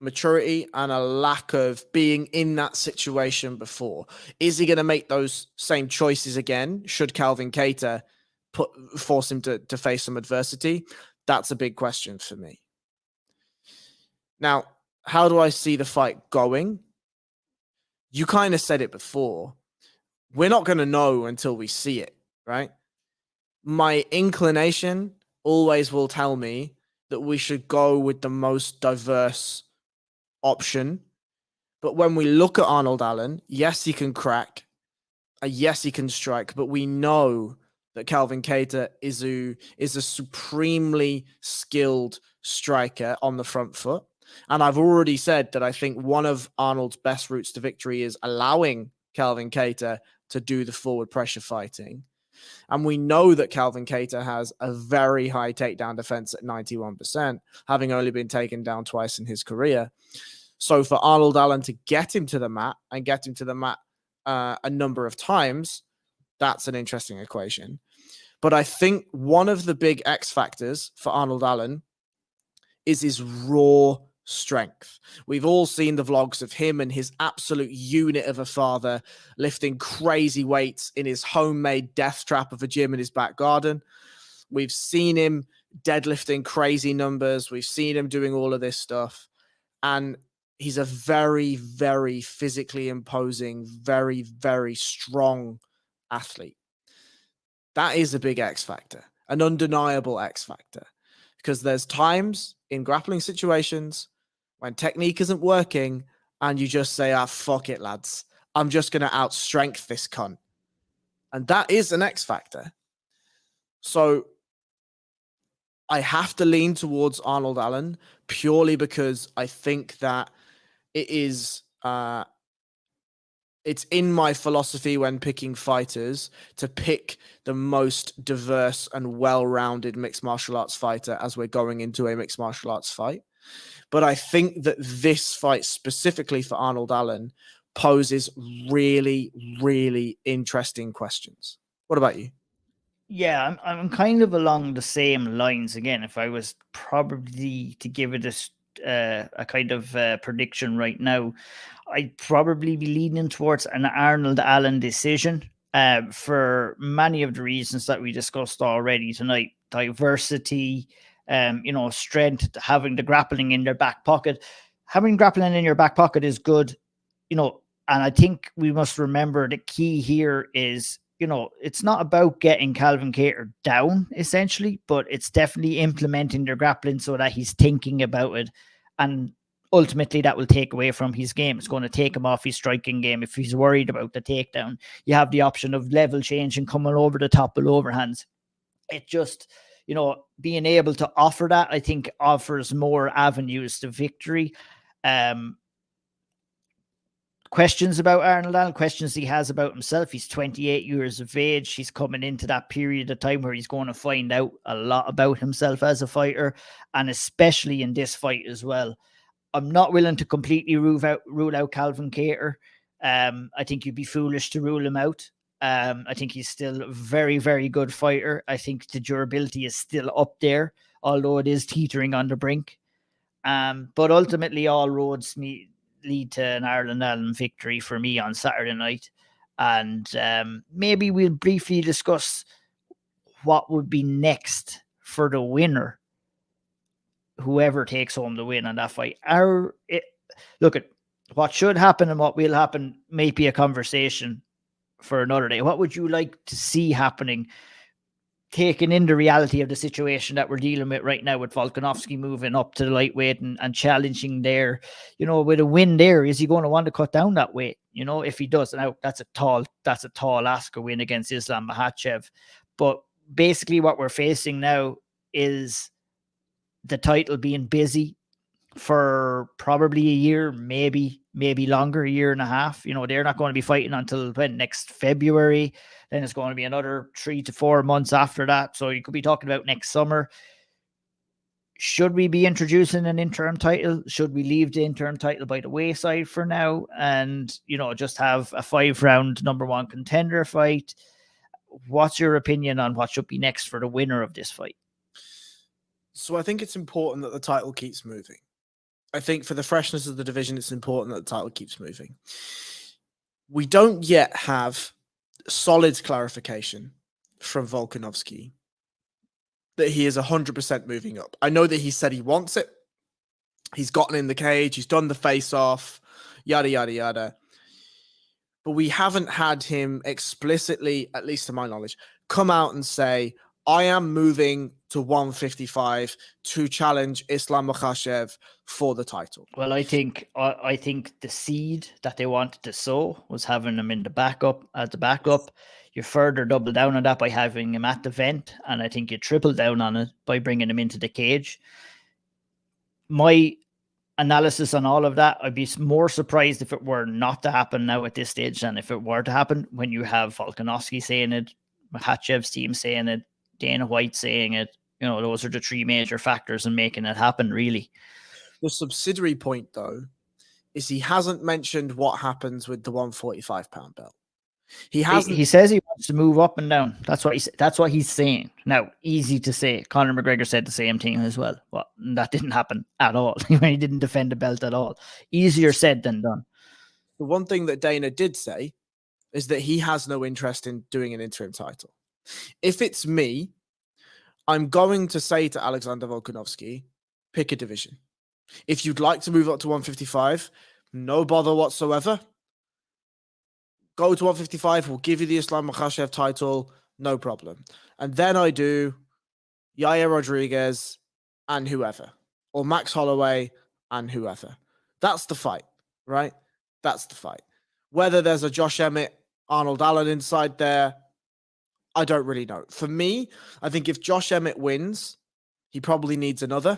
maturity and a lack of being in that situation before. Is he going to make those same choices again? Should Calvin Kattar force him to face some adversity? That's a big question for me. Now, how do I see the fight going? You kind of said it before. We're not going to know until we see it, right? My inclination always will tell me that we should go with the most diverse option. But when we look at Arnold Allen, yes, he can crack. Yes, he can strike. But we know that Calvin Kattar is a supremely skilled striker on the front foot. And I've already said that I think one of Arnold's best routes to victory is allowing Calvin Kattar to do the forward pressure fighting. And we know that Calvin Kattar has a very high takedown defense at 91%, having only been taken down twice in his career. So for Arnold Allen to get him to the mat and get him to the mat a number of times, that's an interesting equation. But I think one of the big X factors for Arnold Allen is his raw strength. We've all seen the vlogs of him and his absolute unit of a father lifting crazy weights in his homemade death trap of a gym in his back garden. We've seen him deadlifting crazy numbers. We've seen him doing all of this stuff. And he's a very, very physically imposing, very, very strong athlete. That is a big X factor, an undeniable X factor. Because there's times in grappling situations when technique isn't working and you just say, fuck it, lads. I'm just going to outstrength this cunt. And that is an X factor. So I have to lean towards Arnold Allen purely because I think that it is, it's in my philosophy when picking fighters to pick the most diverse and well-rounded mixed martial arts fighter as we're going into a mixed martial arts fight. But I think that this fight specifically for Arnold Allen poses really, really interesting questions. What about you? Yeah, I'm kind of along the same lines again. If I was probably to give it a kind of prediction right now, I'd probably be leaning towards an Arnold Allen decision for many of the reasons that we discussed already tonight. Diversity, strength, having the grappling in their back pocket. Having grappling in your back pocket is good, and I think we must remember the key here is, it's not about getting Calvin Kattar down, essentially, but it's definitely implementing their grappling so that he's thinking about it. And ultimately, that will take away from his game. It's going to take him off his striking game. If he's worried about the takedown, you have the option of level change and coming over the top of overhands. It just, being able to offer that, I think, offers more avenues to victory. Questions about Arnold Allen, questions he has about himself. He's 28 years of age. He's coming into that period of time where he's going to find out a lot about himself as a fighter, and especially in this fight as well. I'm not willing to completely rule out Calvin Kattar. I think you'd be foolish to rule him out. I think he's still a very, very good fighter. I think the durability is still up there, although it is teetering on the brink. But ultimately, all roads lead to an Arnold Allen victory for me on Saturday night. And maybe we'll briefly discuss what would be next for the winner, whoever takes home the win on that fight. Look at what should happen and what will happen may be a conversation for another day. What would you like to see happening taking in the reality of the situation that we're dealing with right now with Volkanovski moving up to the lightweight and challenging there, with a win there, is he going to want to cut down that weight? If he does, now that's a tall ask, a win against Islam Makhachev. But basically what we're facing now is the title being busy for probably a year, maybe longer, a year and a half. They're not going to be fighting until next February. Then it's going to be another 3 to 4 months after that. So you could be talking about next summer. Should we be introducing an interim title? Should we leave the interim title by the wayside for now and, just have a 5-round number 1 contender fight? What's your opinion on what should be next for the winner of this fight? So I think it's important that the title keeps moving. I think for the freshness of the division, it's important that the title keeps moving. We don't yet have solid clarification from Volkanovski that he is 100% moving up. I know that he said he wants it. He's gotten in the cage. He's done the face-off, yada, yada, yada. But we haven't had him explicitly, at least to my knowledge, come out and say, I am moving to 155 to challenge Islam Makhachev for the title. Well, I think the seed that they wanted to sow was having him in the backup as the backup. You further double down on that by having him at the vent, and I think you triple down on it by bringing him into the cage. My analysis on all of that, I'd be more surprised if it were not to happen now at this stage than if it were to happen when you have Volkanovski saying it, Makhachev's team saying it, Dana White saying it. Those are the 3 major factors in making it happen, really. The subsidiary point, though, is he hasn't mentioned what happens with the 145-pound belt. He hasn't. He says he wants to move up and down. That's what he's saying. Now, easy to say. Conor McGregor said the same thing as well. Well, that didn't happen at all. He didn't defend the belt at all. Easier said than done. The one thing that Dana did say is that he has no interest in doing an interim title. If it's me, I'm going to say to Alexander Volkanovski, pick a division. If you'd like to move up to 155, no bother whatsoever. Go to 155, we'll give you the Islam Makhachev title, no problem. And then I do Yair Rodriguez and whoever, or Max Holloway and whoever. That's the fight, right? That's the fight. Whether there's a Josh Emmett, Arnold Allen inside there, I don't really know. For me, I think if Josh Emmett wins, he probably needs another.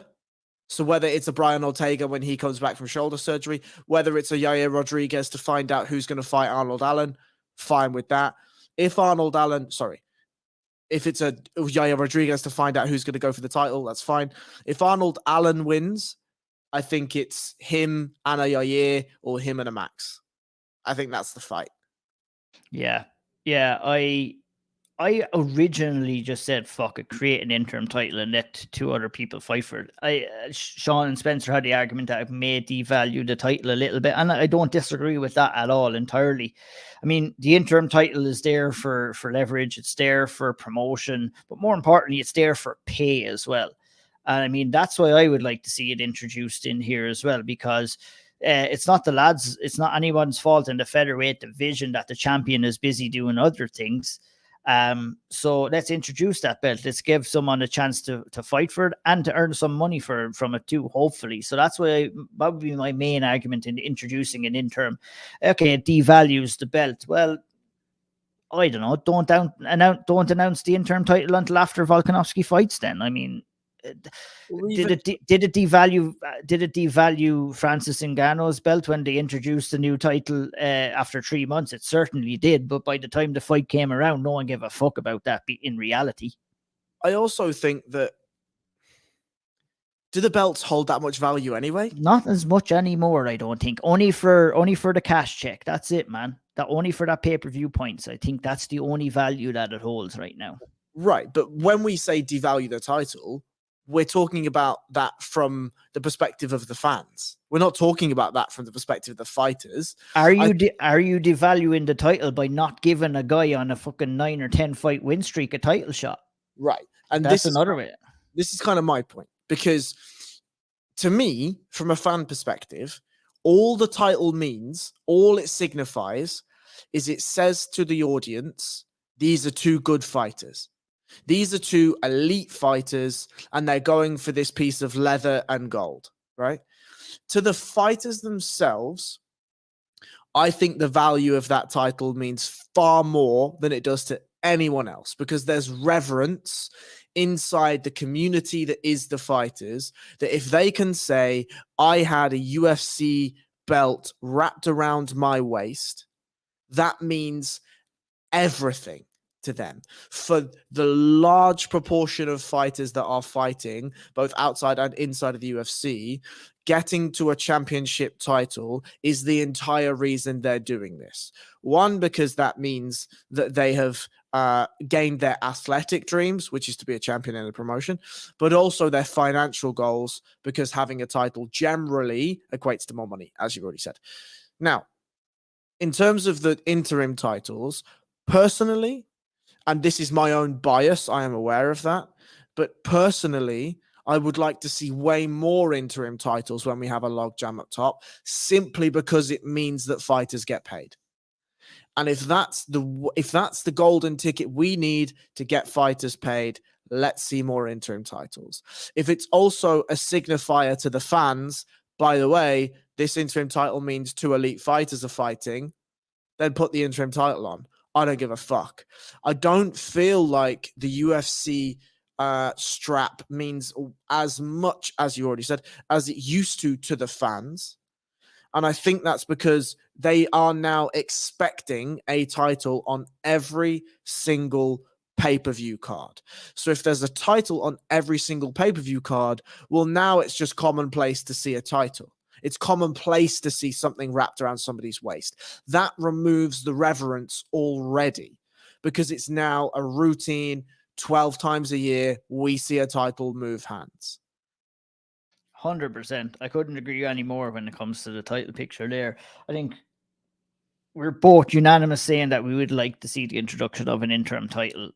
So whether it's a Brian Ortega when he comes back from shoulder surgery, whether it's a Yair Rodriguez to find out who's going to fight Arnold Allen, fine with that. If it's a Yair Rodriguez to find out who's going to go for the title, that's fine. If Arnold Allen wins, I think it's him and a Yair or him and a Max. I think that's the fight. Yeah. I originally just said, fuck it, create an interim title and let 2 other people fight for it. Sean and Spencer had the argument that it may devalue the title a little bit, and I don't disagree with that at all entirely. I mean, the interim title is there for leverage, it's there for promotion, but more importantly, it's there for pay as well. And I mean, that's why I would like to see it introduced in here as well, because it's not anyone's fault in the featherweight division that the champion is busy doing other things. So let's introduce that belt. Let's give someone a chance to fight for it and to earn some money from it too, hopefully. So that would be my main argument in introducing an interim. Okay, it devalues the belt. Well, I don't know. Don't announce the interim title until after Volkanovski fights. Then, I mean, did it devalue Francis Ngannou's belt when they introduced the new title after 3 months? It certainly did, but by the time the fight came around, no one gave a fuck about that in reality. I also think that, do the belts hold that much value anyway? Not as much anymore, I don't think. Only for the cash check. That's it, man. Only for that pay-per-view points. I think that's the only value that it holds right now. Right, but when we say devalue the title, we're talking about that from the perspective of the fans. We're not talking about that from the perspective of the fighters. Are you devaluing the title by not giving a guy on a fucking 9 or 10 fight win streak a title shot? Right. And that's another way. This is kind of my point, because to me, from a fan perspective, all the title means, all it signifies is it says to the audience, these are 2 good fighters. These are two elite fighters, and they're going for this piece of leather and gold, right? To the fighters themselves, I think the value of that title means far more than it does to anyone else, because there's reverence inside the community that is the fighters, that if they can say, I had a UFC belt wrapped around my waist, that means everything to them. For the large proportion of fighters that are fighting, both outside and inside of the UFC, getting to a championship title is the entire reason they're doing this. One, because that means that they have gained their athletic dreams, which is to be a champion in a promotion, but also their financial goals, because having a title generally equates to more money, as you've already said. Now, in terms of the interim titles, personally, and this is my own bias, I am aware of that, but personally, I would like to see way more interim titles when we have a logjam up top, simply because it means that fighters get paid. And if that's the golden ticket we need to get fighters paid, let's see more interim titles. If it's also a signifier to the fans, by the way, this interim title means two elite fighters are fighting, then put the interim title on. I don't give a fuck. I don't feel like the UFC strap means as much, as you already said, as it used to the fans. And I think that's because they are now expecting a title on every single pay-per-view card. So if there's a title on every single pay-per-view card, well, now it's just commonplace to see a title. It's commonplace to see something wrapped around somebody's waist. That removes the reverence already, because it's now a routine. 12 times a year, we see a title move hands. 100%. I couldn't agree any more when it comes to the title picture there. I think we're both unanimous saying that we would like to see the introduction of an interim title.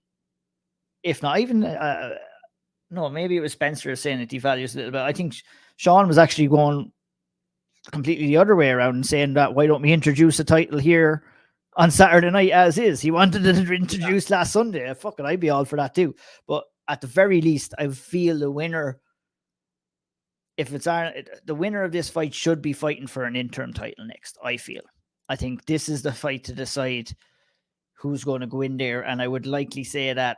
If not even, no, maybe it was Spencer saying it devalues a little bit. I think Sean was actually going completely the other way around and saying that, why don't we introduce a title here on Saturday night as is? He wanted it introduced last Sunday. Fuck it, I'd be all for that too. But at the very least, I feel the winner, if it's the winner of this fight, should be fighting for an interim title next. I think this is the fight to decide who's going to go in there. And I would likely say that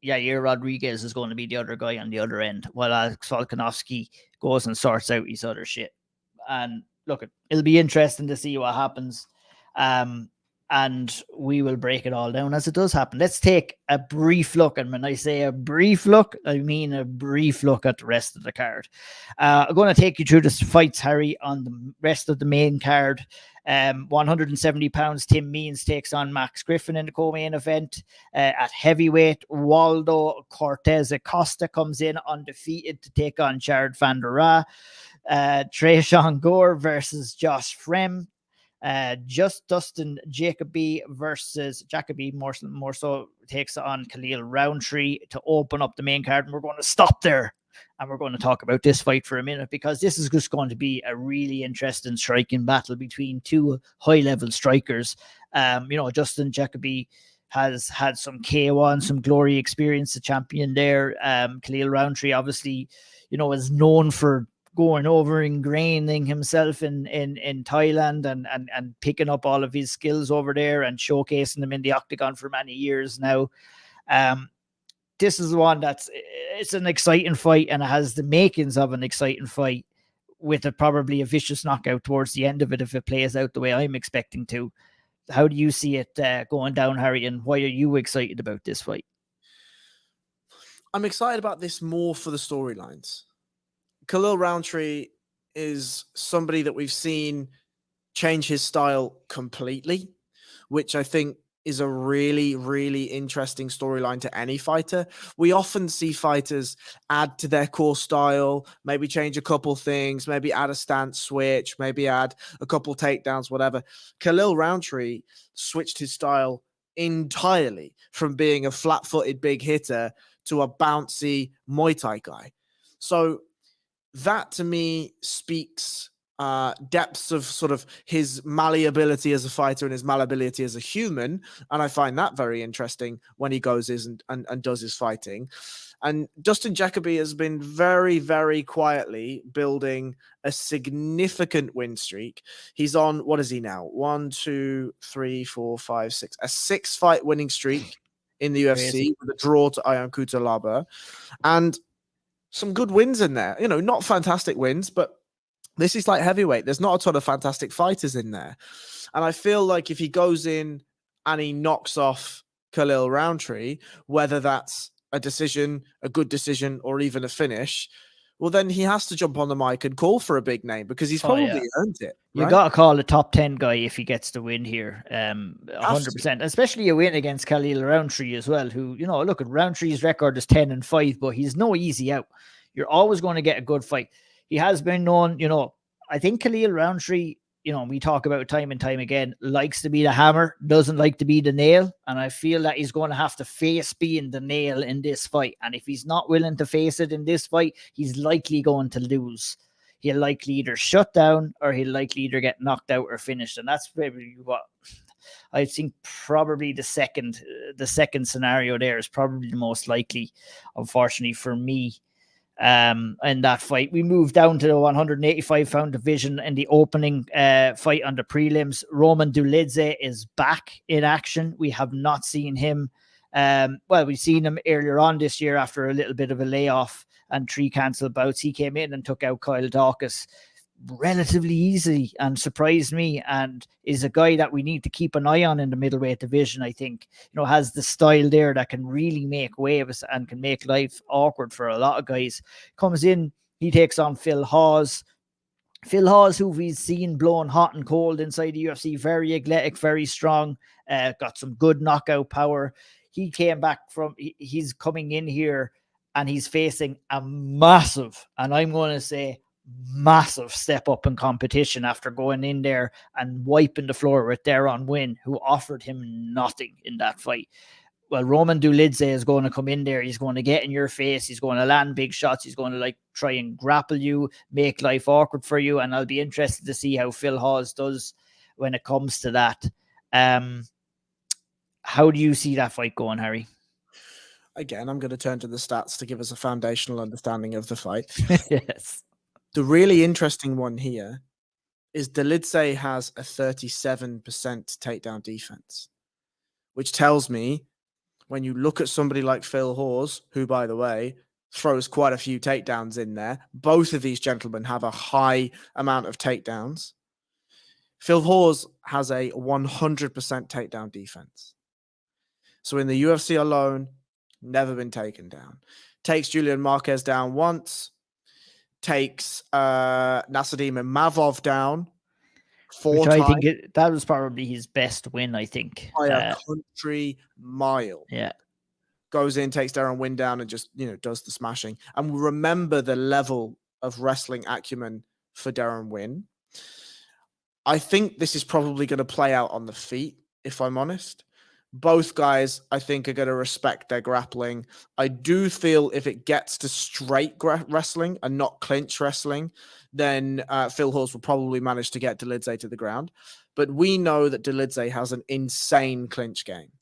Yair Rodriguez is going to be the other guy on the other end, while Alex Volkanovski goes and sorts out his other shit. And look, it'll be interesting to see what happens. And we will break it all down as it does happen. Let's take a brief look. And when I say a brief look, I mean a brief look at the rest of the card. I'm going to take you through the fights, Harry, on the rest of the main card. 170 pounds, Tim Means takes on Max Griffin in the co-main event. At heavyweight, Waldo Cortez Acosta comes in undefeated to take on Jared Van Der Raa. Tresean Gore versus Josh Frem. Just Dustin Jacoby versus Jacoby more so takes on Khalil Roundtree to open up the main card. And we're going to stop there and we're going to talk about this fight for a minute, because this is just going to be a really interesting striking battle between two high-level strikers. Justin Jacoby has had some K1, some glory experience, the champion there. Khalil Roundtree, obviously, is known for going over, ingraining himself in Thailand and picking up all of his skills over there and showcasing them in the octagon for many years now. This is one it's an exciting fight, and it has the makings of an exciting fight, with probably a vicious knockout towards the end of it if it plays out the way I'm expecting to. How do you see it going down, Harry, and why are you excited about this fight? I'm excited about this more for the storylines. Khalil Roundtree is somebody that we've seen change his style completely, which I think is a really, really interesting storyline to any fighter. We often see fighters add to their core style, maybe change a couple things, maybe add a stance switch, maybe add a couple takedowns, whatever. Khalil Roundtree switched his style entirely from being a flat-footed big hitter to a bouncy Muay Thai guy. So that to me speaks depths of sort of his malleability as a fighter and his malleability as a human. And I find that very interesting when he goes and does his fighting. And Dustin Jacoby has been very, very quietly building a significant win streak. He's on, what is he now? 1, 2, 3, 4, 5, 6. A 6-fight winning streak in the UFC. Crazy. With a draw to Ion Cutelaba. And some good wins in there. You know, not fantastic wins, but this is like heavyweight. There's not a ton of fantastic fighters in there. And I feel like if he goes in and he knocks off Khalil Roundtree, whether that's a decision, a good decision, or even a finish, well, then he has to jump on the mic and call for a big name because he's probably earned it. You right? got to call a top 10 guy if he gets the win here. 100%, especially a win against Khalil Roundtree as well, who, you know, look at Roundtree's record is 10-5, but he's no easy out. You're always going to get a good fight. He has been known, you know, I think Khalil Roundtree, you know, we talk about time and time again, likes to be the hammer, doesn't like to be the nail. And I feel that he's going to have to face being the nail in this fight. And if he's not willing to face it in this fight, he's likely going to lose. He'll likely either shut down or he'll likely either get knocked out or finished. And that's probably what I think probably the second scenario there is probably the most likely, unfortunately for me. In that fight, we moved down to the 185-pound division in the opening fight on the prelims. Roman Dolidze is back in action. We have not seen him. We've seen him earlier on this year after a little bit of a layoff and 3 cancelled bouts. He came in and took out Kyle Dawkins relatively easily and surprised me, and is a guy that we need to keep an eye on in the middleweight division. I think, you know, has the style there that can really make waves and can make life awkward for a lot of guys. Comes in, he takes on Phil Hawes. Phil Hawes, who we've seen blown hot and cold inside the UFC, very athletic, very strong, got some good knockout power. He came back he's coming in here and he's facing a massive, and I'm going to say massive step up in competition after going in there and wiping the floor with Deron Wynn, who offered him nothing in that fight. Well, Roman Dolidze is going to come in there. He's going to get in your face. He's going to land big shots. He's going to try and grapple you, make life awkward for you. And I'll be interested to see how Phil Hawes does when it comes to that. How do you see that fight going, Harry? Again, I'm going to turn to the stats to give us a foundational understanding of the fight. Yes. The really interesting one here is Dolidze has a 37% takedown defense, which tells me when you look at somebody like Phil Hawes, who, by the way, throws quite a few takedowns in there, both of these gentlemen have a high amount of takedowns. Phil Hawes has a 100% takedown defense. So in the UFC alone, never been taken down. Takes Julian Marquez down once. Takes Nassourdine Mavov down 4 times. I think that was probably his best win, I think. By a country mile. Yeah. Goes in, takes Deron Wynn down and just, you know, does the smashing. And remember the level of wrestling acumen for Deron Wynn. I think this is probably going to play out on the feet, if I'm honest. Both guys, I think, are going to respect their grappling. I do feel if it gets to straight wrestling and not clinch wrestling, then Phil Hawes will probably manage to get Dolidze to the ground. But we know that Dolidze has an insane clinch game.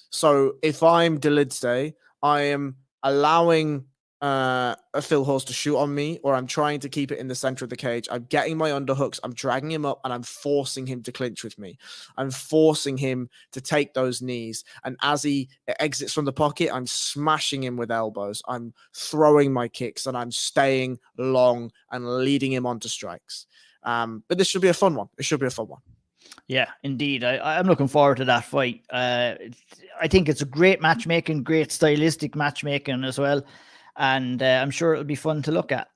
So if I'm Dolidze, I am allowing Phil Hawes to shoot on me, or I'm trying to keep it in the center of the cage. I'm getting my underhooks, I'm dragging him up, and I'm forcing him to clinch with me. I'm forcing him to take those knees. And as he exits from the pocket, I'm smashing him with elbows. I'm throwing my kicks, and I'm staying long and leading him onto strikes. But this should be a fun one. It should be a fun one. Yeah, indeed. I'm looking forward to that fight. I think it's a great matchmaking, great stylistic matchmaking as well. And I'm sure it'll be fun to look at.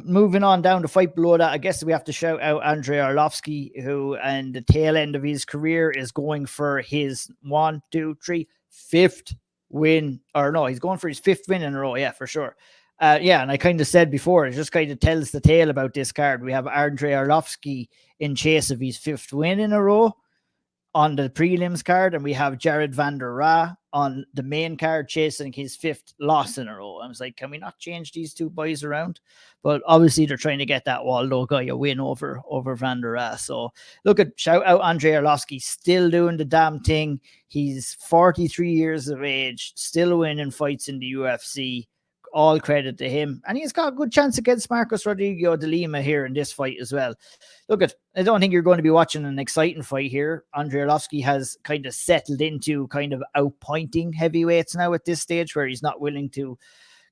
Moving on down the fight below that, I guess we have to shout out Andrei Arlovski, who in the tail end of his career is going for his 5th win. Or no, he's going for his 5th win in a row. Yeah, for sure. And I kind of said before, it just kind of tells the tale about this card. We have Andrei Arlovski in chase of his 5th win in a row. on the prelims card, and we have Jared Van Der Ra on the main card chasing his 5th loss in a row. I was like, can we not change these two boys around? But obviously they're trying to get that Waldo guy a win over Van Der Ra. So look at, shout out Andrei Arlovski, still doing the damn thing. He's 43 years of age, still winning fights in the UFC. All credit to him. And he's got a good chance against Marcos Rodrigo de Lima here in this fight as well. Look at, I don't think you're going to be watching an exciting fight here. Andrei Arlovski has kind of settled into kind of outpointing heavyweights now at this stage, where he's not willing to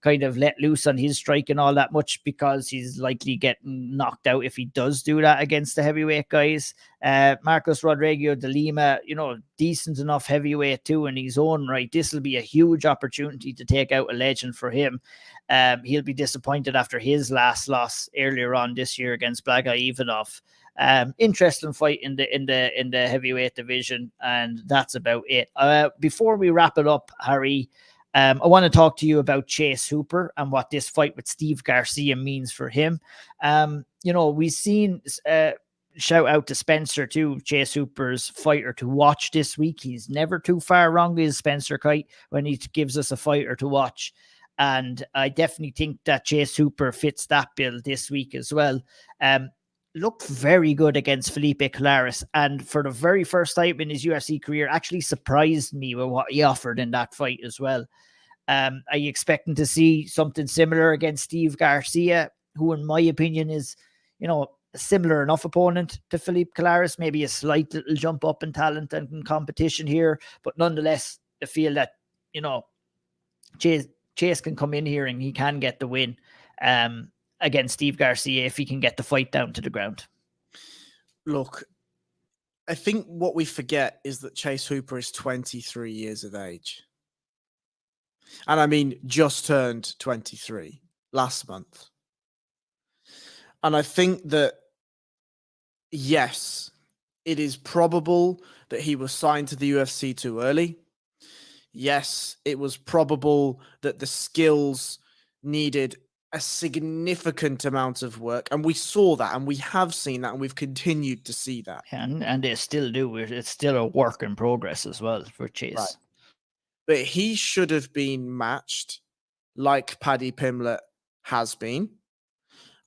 kind of let loose on his striking all that much, because he's likely getting knocked out if he does do that against the heavyweight guys. Marcos Rodrigo de Lima, you know, decent enough heavyweight too in his own right. This will be a huge opportunity to take out a legend for him. He'll be disappointed after his last loss earlier on this year against Blaga Ivanov. Interesting fight in the heavyweight division, and that's about it. Before we wrap it up, Harry, I want to talk to you about Chase Hooper and what this fight with Steve Garcia means for him. You know, we've seen, shout out to Spencer too, Chase Hooper's fighter to watch this week. He's never too far wrong, is Spencer Kite, when he gives us a fighter to watch. And I definitely think that Chase Hooper fits that bill this week as well. Looked very good against Felipe Colares, and for the very first time in his UFC career, actually surprised me with what he offered in that fight as well. Are you expecting to see something similar against Steve Garcia, who in my opinion is, you know, a similar enough opponent to Felipe Colares, maybe a slight little jump up in talent and in competition here, but nonetheless, I feel that, you know, Chase can come in here and he can get the win against Steve Garcia if he can get the fight down to the ground. Look, I think what we forget is that Chase Hooper is 23 years of age. And I mean, just turned 23 last month. And I think that, yes, it is probable that he was signed to the UFC too early. Yes, it was probable that the skills needed a significant amount of work. And we saw that, and we have seen that, and we've continued to see that. And they still do. It's still a work in progress as well for Chase. Right. But he should have been matched like Paddy Pimblett has been.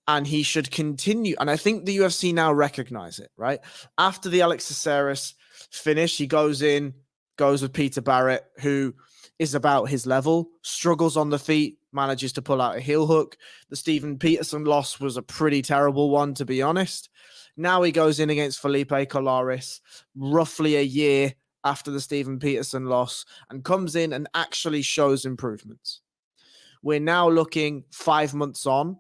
And he should continue. And I think the UFC now recognize it, right? After the Alex Caceres finish, he goes with Peter Barrett, who is about his level, struggles on the feet, manages to pull out a heel hook. The Steven Peterson loss was a pretty terrible one, to be honest. Now he goes in against Felipe Colares roughly a year after the Steven Peterson loss and comes in and actually shows improvements. We're now looking 5 months on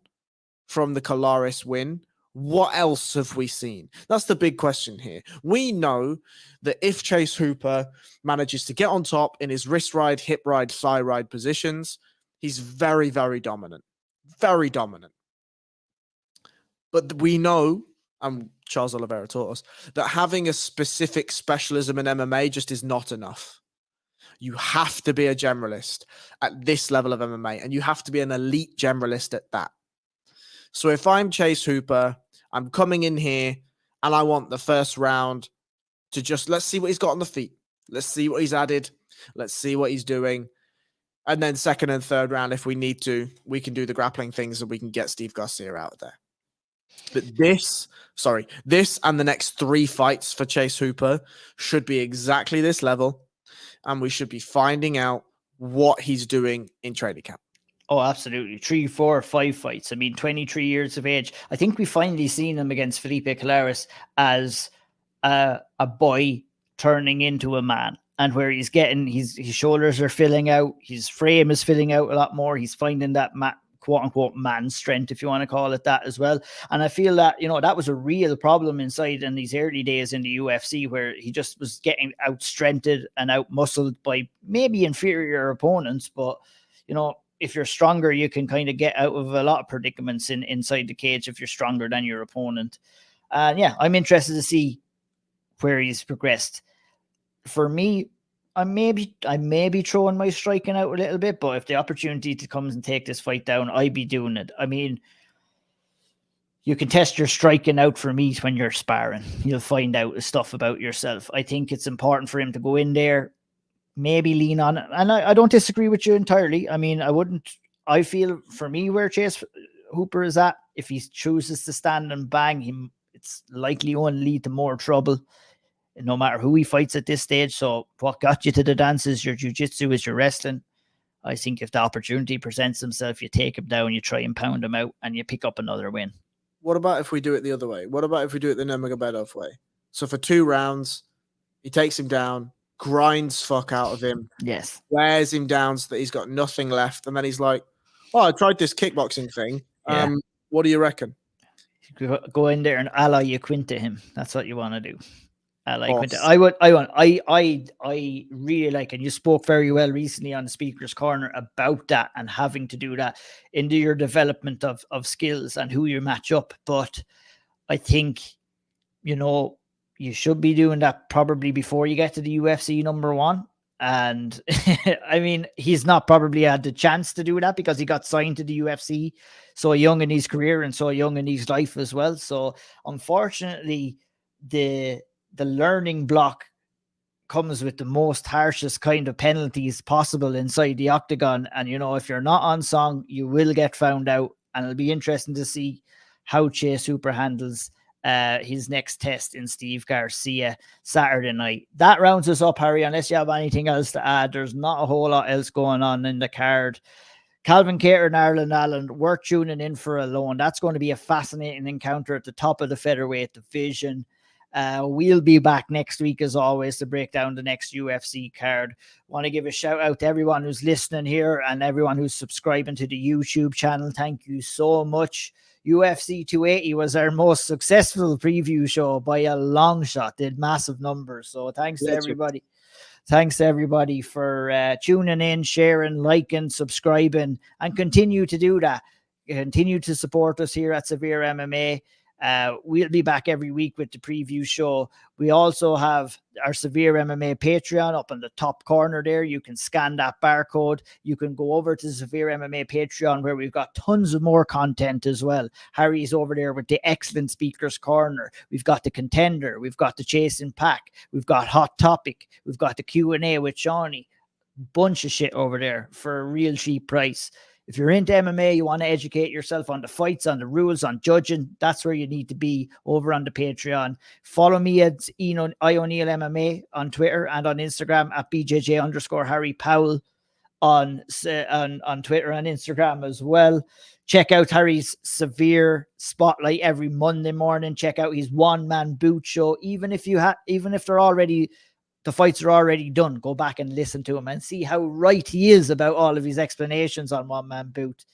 from the Colares win. What else have we seen? That's the big question here. We know that if Chase Hooper manages to get on top in his wrist ride, hip ride, thigh ride positions, he's very, very dominant. Very dominant. But we know, and Charles Oliveira taught us, that having a specific specialism in MMA just is not enough. You have to be a generalist at this level of MMA, and you have to be an elite generalist at that. So if I'm Chase Hooper, I'm coming in here and I want the first round to just, let's see what he's got on the feet. Let's see what he's added. Let's see what he's doing. And then second and third round, if we need to, we can do the grappling things and we can get Steve Garcia out of there. But this and the next 3 fights for Chase Hooper should be exactly this level. And we should be finding out what he's doing in training camp. Oh, absolutely. 3, 4, 5 fights. I mean, 23 years of age. I think we finally seen him against Felipe Colares as a boy turning into a man, and where he's getting, his shoulders are filling out, his frame is filling out a lot more. He's finding that quote unquote man strength, if you want to call it that as well. And I feel that, you know, that was a real problem inside in these early days in the UFC, where he just was getting out strengthened and out muscled by maybe inferior opponents. But, you know, if you're stronger, you can kind of get out of a lot of predicaments inside the cage if you're stronger than your opponent. And yeah, I'm interested to see where he's progressed. For me, I may be throwing my striking out a little bit, but if the opportunity to come and take this fight down, I'd be doing it. I mean, you can test your striking out for meat when you're sparring. You'll find out stuff about yourself. I think it's important for him to go in there, maybe lean on it. And I don't disagree with you entirely. I mean, I feel for me where Chase Hooper is at, if he chooses to stand and bang, it's likely going to lead to more trouble, no matter who he fights at this stage. So what got you to the dance is your jiu-jitsu, is your wrestling. I think if the opportunity presents himself, you take him down, you try and pound him out, and you pick up another win. What about if we do it the other way? What about if we do it the Nurmagomedov way? So for 2 rounds, he takes him down, grinds fuck out of him, yes, wears him down so that he's got nothing left, and then he's like, "Oh, I tried this kickboxing thing. Yeah. What do you reckon?" Go in there and ally you Quinta him. That's what you want to do. Ally Quinta. Awesome. I really like, and you spoke very well recently on the Speaker's Corner about that and having to do that into your development of skills and who you match up. But I think, you should be doing that probably before you get to the UFC number 1. And I mean, he's not probably had the chance to do that because he got signed to the UFC so young in his career and so young in his life as well. So unfortunately, the learning block comes with the most harshest kind of penalties possible inside the octagon. And, if you're not on song, you will get found out. And it'll be interesting to see how Chase Hooper handles his next test in Steve Garcia Saturday night. That rounds us up, Harry, unless you have anything else to add. There's not a whole lot else going on in the card. Calvin Kattar and Arnold Allen, worth tuning in for alone. That's going to be a fascinating encounter at the top of the featherweight division. We'll be back next week as always to break down the next UFC card. Want to give a shout out to everyone who's listening here and everyone who's subscribing to the YouTube channel. Thank you so much. UFC 280 was our most successful preview show by a long shot. Did massive numbers. So thanks to everybody. Thanks to everybody for tuning in, sharing, liking, subscribing, and continue to do that. Continue to support us here at Severe MMA. We'll be back every week with the preview show. We also have our Severe MMA Patreon up in the top corner there. You can scan that barcode. You can go over to Severe MMA Patreon where we've got tons of more content as well. Harry's over there with the excellent Speaker's Corner. We've got the Contender. We've got the Chasing Pack. We've got Hot Topic. We've got the Q&A with Shawnee. Bunch of shit over there for a real cheap price. If you're into MMA, you want to educate yourself on the fights, on the rules, on judging, that's where you need to be, over on the Patreon. Follow me at O'Neill MMA on Twitter and on Instagram at BJJ_Harry Powell on Twitter and Instagram as well. Check out Harry's Severe Spotlight every Monday morning. Check out his one-man boot show. Even if the fights are already done, go back and listen to him and see how right he is about all of his explanations on One Man Boot.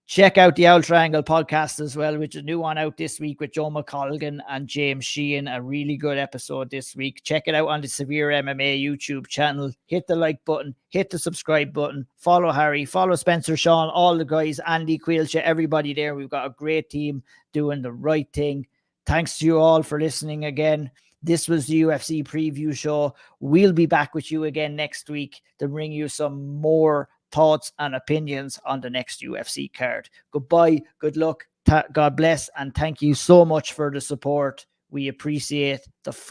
Check out the Owl Triangle podcast as well, which is a new one out this week with Joe McColgan and James Sheehan. A really good episode this week. Check it out on the Severe MMA YouTube channel. Hit the like button, hit the subscribe button, follow Harry, follow Spencer, Sean, all the guys, Andy, Quilcha, everybody there. We've got a great team doing the right thing. Thanks to you all for listening again. This was the UFC preview show. We'll be back with you again next week to bring you some more thoughts and opinions on the next UFC card. Goodbye, good luck, God bless, and thank you so much for the support. We appreciate the